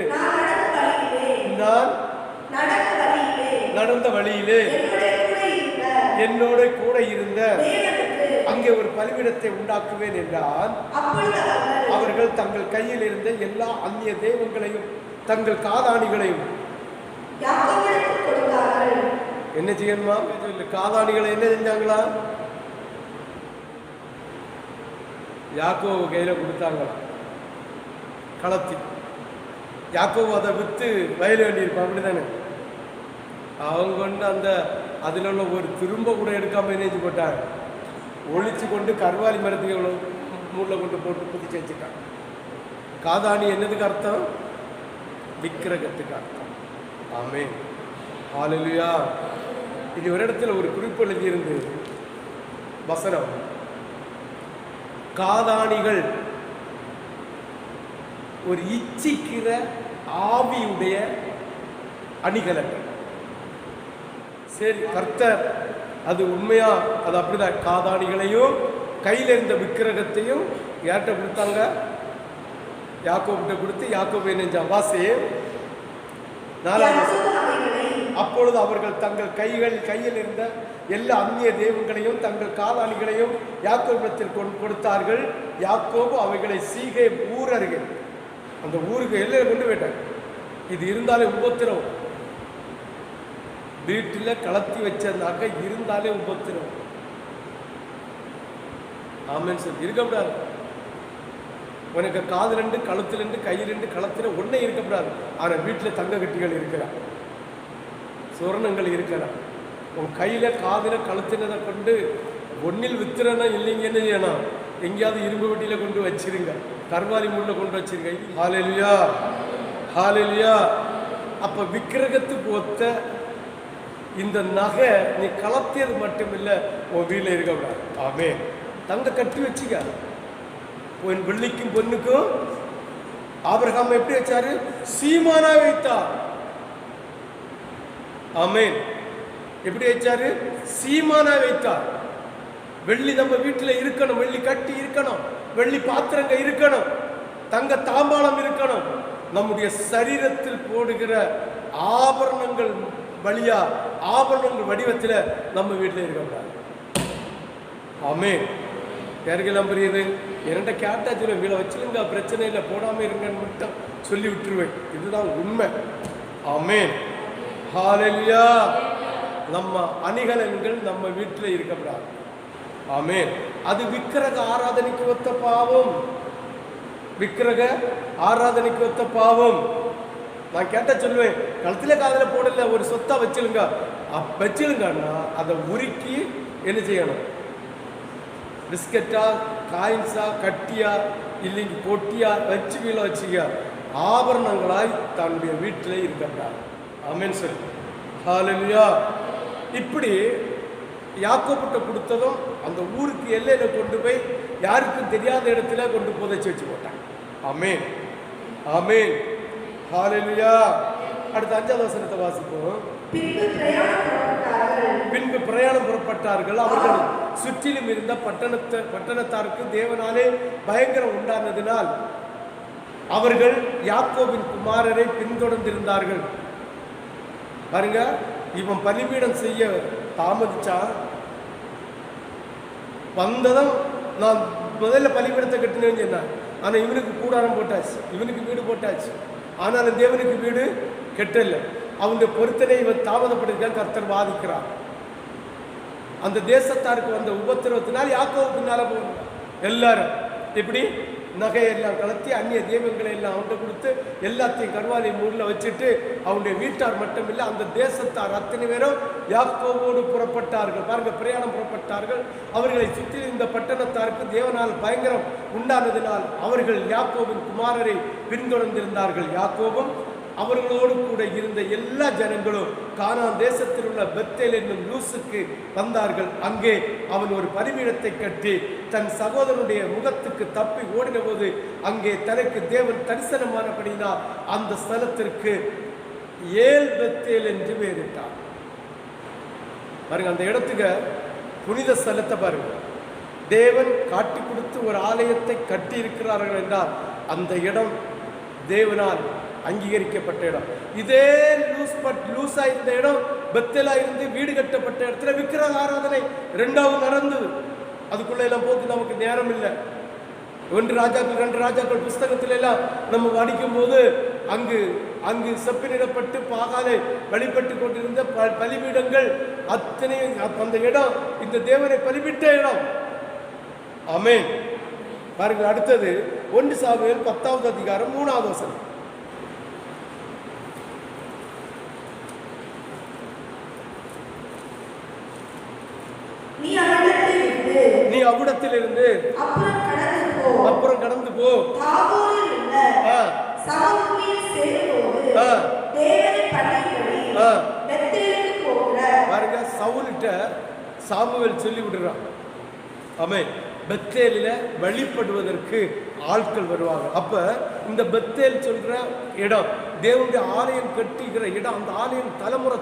நான் நடந்த வழியிலே என்னோட கூட இருந்த அங்கே ஒரு பலிபீடத்தை உண்டாக்குவேன் என்றான். அவர்கள் தங்கள் கையில் இருந்த எல்லா அந்நிய தெய்வங்களையும் தங்கள் காதாணிகளையும் என்ன செய்யணுமா? காதாணிகளை என்ன செஞ்சாங்களா? யாக்கோபு கையில கொடுத்தாங்களா? களத்தி. யாக்கோபு அதை வித்து வயல் வேண்டியிருப்பான், அப்படிதானே? அவங்க கொண்டு அந்த அதில் உள்ள ஒரு திரும்ப கூட எடுக்காம நினைச்சு போட்டாங்க. ஒழிச்சு கொண்டு கருவாலி மரத்துக்கு எவ்வளோ மூட்டில் கொண்டு போட்டு புதிச்சு வச்சுட்டாங்க. காதாணி என்னதுக்கு அர்த்தம்? விக்கிரகத்துக்கு அர்த்தம். ஆமென். ஹல்லேலூயா. இது ஒரு இடத்துல ஒரு குறிப்பு எழுதியிருந்து வசனம், காதாணிகள் ஒரு இச்சிக்கிற ஆவியுடைய அணிகலன்கள். சரி, கர்த்தர் அது உண்மையா? அது அப்படிதான். காதாணிகளையும் கையில் இருந்த விக்கிரகத்தையும் யார்கிட்ட கொடுத்தாங்க? யாக்கோபிட்ட கொடுத்து யாக்கோபு என்ன வாசி. 4வது. அப்பொழுது அவர்கள் தங்கள் கையில் இருந்த எல்லா அந்நிய தெய்வங்களையும் தங்கள் காதாணிகளையும் யாக்கோபிடத்தில் கொடுத்தார்கள். யாக்கோபு அவைகளை சீகே ஊர் அருகே, அந்த ஊருக்கு எல்லையில கொண்டு போயிட்டாங்க. இது இருந்தாலே உபத்திரம். வீட்டில் கலத்தி வச்சதாக இருந்தாலே உபத்திரம். ஆமென் சார். இருக்கக்கூடாது. உனக்கு காது 2 கழுத்து 2 கை 2 களத்துல ஒன்னே இருக்கக்கூடாது. ஆனால் வீட்டில் தங்க கட்டிகள் இருக்கிறான், சுவர்ணங்கள் இருக்கிறான். உன் கையில காதுல கழுத்தினதை கொண்டு ஒன்னில் வித்துறனா இல்லைங்க, என்ன செய்யணும்? எங்கேயாவது இரும்பு வெட்டியில கொண்டு வச்சிருங்க, கர்வாலி முள்ள கொண்டு வச்சிருங்க. ஹல்லேலூயா, ஹல்லேலூயா. அப்ப விக்கிரகத்துக்கு ஒத்த இந்த நகை நீ கலத்தியது மட்டும் இல்லை, உன் வீட்டில் இருக்கக்கூடாது. ஆமென். தங்க கட்டி வச்சுக்க. உன் வெள்ளிக்கும் பொண்ணுக்கும் ஆபிரகாம் எப்படி வச்சாரு? சீமானா வைத்தார். ஆமென். எப்படி வச்சாரு? சீமானா வைத்தார். வெள்ளி நம்ம வீட்டில் இருக்கணும், வெள்ளி கட்டி இருக்கணும், வெள்ளி பாத்திரங்க இருக்கணும், தங்க தாம்பாளம் இருக்கணும். நம்முடைய சரீரத்தில் போடுகிற ஆபரணங்கள் வழியா, ஆபரணங்கள் வடிவத்தில் நம்ம வீட்டில் இருக்கக்கூடாது. ஆமென். யாருக்கெல்லாம் புரியுது? என்கிட்ட கேட்டா சொல்லுவேன், வீட வச்சிருங்க, பிரச்சனை இல்லை, போடாம இருங்கன்னு மட்டும் சொல்லி விட்டுருவேன். இதுதான் உண்மை. ஆமென். ஹல்லேலூயா. நம்ம அணிகலன்கள் நம்ம வீட்டில் இருக்கக்கூடாது. ஆமென். அது விக்கிரக ஆராதனைக்கு ஒத்த பாவம். விக்கிரக ஆராதனைக்கு ஒத்த பாவம். நான் கேட்ட சொல்லுவேன், கழுத்துல காதில் போடல, ஒரு சொத்தா வச்சிருங்க. வச்சிருங்கன்னா அதை உருக்கி என்ன செய்யணும்? பிஸ்கட்டா, காயின்ஸா, கட்டியா, இல்லைங்க பொட்டியா வச்சு வீழ வச்சுக்க. ஆபரணங்களாய் தன்னுடைய வீட்டிலே இருக்கக்கூடாது. Amen sir. ஹல்லேலூயா. இப்படி யாக்கோபிட்ட கொடுத்ததும் அந்த ஊருக்கு எல்லையில கொண்டு போய் யாருக்கும் தெரியாத இடத்துல கொண்டு புதைச்சி வச்சு போட்டாங்க. ஆமென், ஆமென், ஹல்லேலூயா. அடுத்த 5வது வசனத்தை வாசிப்போம். பின்பு பிரயாணம் புறப்பட்டார்கள். அவர்கள் சுற்றிலும் இருந்த பட்டணத்தாருக்கு தேவனாலே பயங்கரம் உண்டானதினால் அவர்கள் யாக்கோபின் குமாரரை பின்தொடர்ந்திருந்தார்கள். பாருங்க, இவன் பலிபீடம் செய்ய தாமதிச்சா, வந்ததும் நான் முதல்ல பலிபீடத்தை கட்டினேன்னு சொன்னான். ஆனால் இவனுக்கு கூடாரம் போட்டாச்சு, இவனுக்கு வீடு போட்டாச்சு. ஆனாலும் தேவனுக்கு வீடு கெட்டல. அவனுடைய பொருத்தனை இவன் தாமதப்படுத்த கர்த்தர் வாதிக்கிறார். அந்த தேசத்தாருக்கு வந்த உபத்திரவத்தினால் யாக்கோபு பின்னால போகணும். எல்லாரும் இப்படி நகையெல்லாம் கலத்தி அந்நிய தெய்வங்களை எல்லாம் அவன்கிட்ட கொடுத்து எல்லாத்தையும் கர்வாலி மூடில் வச்சுட்டு அவனுடைய வீட்டார் மட்டும் இல்லை, அந்த தேசத்தார் அத்தனை பேரும் யாக்கோபோடு புறப்பட்டார்கள். பாருங்க, பிரயாணம் புறப்பட்டார்கள். அவர்களை சுற்றி இந்த பட்டணத்தாருக்கு தேவனால் பயங்கரம் உண்டானதினால் அவர்கள் யாக்கோபின் குமாரரை பின்தொடர்ந்திருந்தார்கள். யாக்கோபும் அவர்களோடு கூட இருந்த எல்லா ஜனங்களும் கானான் தேசத்தில் உள்ள பெத்தேல் என்னும் லூசுக்கு வந்தார்கள். அங்கே அவன் ஒரு பலிபீடத்தை கட்டி தன் சகோதரனுடைய முகத்துக்கு தப்பி ஓடின போது அங்கே தனக்கு தேவன் தரிசனமானபடினால் அந்த ஸ்தலத்திற்கு ஏல் பெத்தேல் என்று பெயரிட்டார். பாருங்க, அந்த இடத்துக்கு புனித ஸ்தலத்தை பாருங்க. தேவன் காட்டி கொடுத்து ஒரு ஆலயத்தை கட்டி இருக்கிறார்கள் என்றால் அந்த இடம் தேவனால் அங்கீகரிக்கப்பட்ட இடம். இதே லூசா இருந்த இடம் பெத்தேலா இருந்து வீடு கட்டப்பட்ட இடத்துல விக்கிரக ஆராதனை 2வது நடந்தது. அதுக்குள்ள எல்லாம் போக்கு நமக்கு நேரம் இல்லை. 1 ராஜாக்கள் 2 ராஜாக்கள் புஸ்தகத்தில எல்லாம் நம்ம படிக்கும் போது அங்கு செப்பினிடப்பட்டு பாகாலை வழிபட்டு கொண்டிருந்த பலிபீடங்கள் அத்தனை அந்த இடம் இந்த தேவனை பலிபிட்ட இடம். ஆமென். பாருங்கள், அடுத்தது 1 சாமுவேல் 10வது அதிகாரம் 3வது வசனம். நீ அவ்விடத்திலிருந்து அப்புறம் கடந்து போ. பாருங்க, சவுலிட்ட சாமுவேல் சொல்லி விடுறான். ஆமென். பெத்தேலில வழிபடுவதற்கு ஆட்கள் வருவாங்க. அப்ப இந்த பெத்தேல் சொல்ற இடம் தேவனுடைய ஆலயம் கட்டுகிற இடம். அந்த ஆலயம்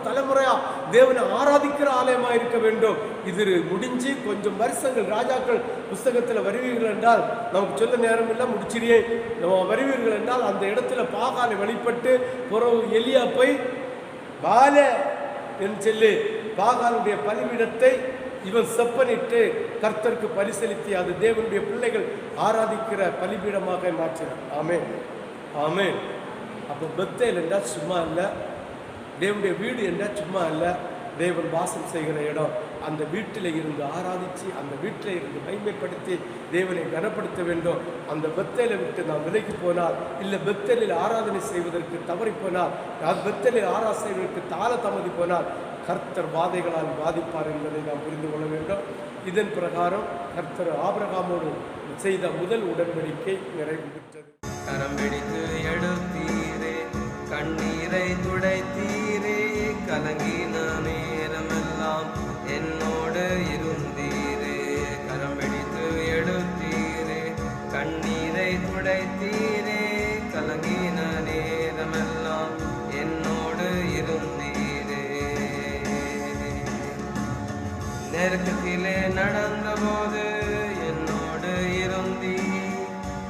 தலைமுறையா தேவனை ஆராதிக்கிற ஆலயமா இருக்க வேண்டும். இது முடிஞ்சு கொஞ்சம் வருஷங்கள் ராஜாக்கள் புஸ்தகத்தில் வருவீர்கள் என்றால் நமக்கு சொல்ல நேரம் இல்லை, முடிச்சிரியே வருவீர்கள் என்றால் அந்த இடத்துல பாகாலை வழிபட்டு புறவு எலியா போய் பால என்று சொல்லி பாகாலுடைய பலிபீடத்தை இவன் செப்பனிட்டு கர்த்தருக்கு பரிசளித்து அது தேவனுடைய பிள்ளைகள் ஆராதிக்கிற பலிபீடமாக மாற்றினார். ஆமென், ஆமென். அப்போ பெத்தேல் என்றால் சும்மா இல்லை, தேவனுடைய வீடு என்றால் சும்மா இல்லை, தேவன் வாசம் செய்கிற இடம். அந்த வீட்டில் இருந்து ஆராதித்து அந்த வீட்டில் இருந்து மகிமைப்படுத்தி தேவனை கனப்படுத்த வேண்டும். அந்த பெத்தேலை விட்டு நாம் விலகி போனால், இல்லை பெத்தேலில் ஆராதனை செய்வதற்கு தவறி போனால், பெத்தேலில் ஆராதனை செய்வதற்கு தாமதி போனால் கர்த்தர் வாதைகளால் பாதிப்பார் என்பதை நாம் புரிந்து கொள்ள வேண்டும். இதன் பிரகாரம் கர்த்தர் ஆபிரகாமோடு செய்த முதல் உடன்படிக்கை நிறைவு பெற்றது. கரம் பிடித்து எடுத்தீரே, கண்ணீரை துடைத்தீரே, கலங்கின நேரமெல்லாம் என்னோடு இருந்தீரே. கரம் பிடித்து எடுத்தீரே, கண்ணீரை துடைத்தீரே, கலங்கின நேரமெல்லாம் என்னோடு இருந்தீரே. நெருக்கத்திலே நடந்தபோது என்னோடு இருந்தீர்,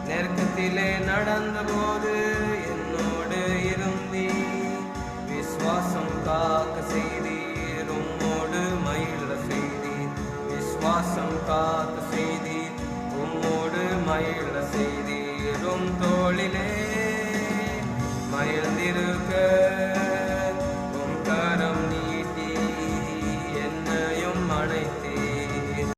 நெருக்கத்திலே நடந்தபோது என்னோடு இருந்தீர். விசுவாசம் காக்க செய்தீர், உம்மோடு மகிழ செய்தீர். விசுவாசம் காக்க செய்தீர், உம்மோடு மகிழ செய்தீர். உம் தோளிலே மகிழ்ந்திருக்க உம் கரம்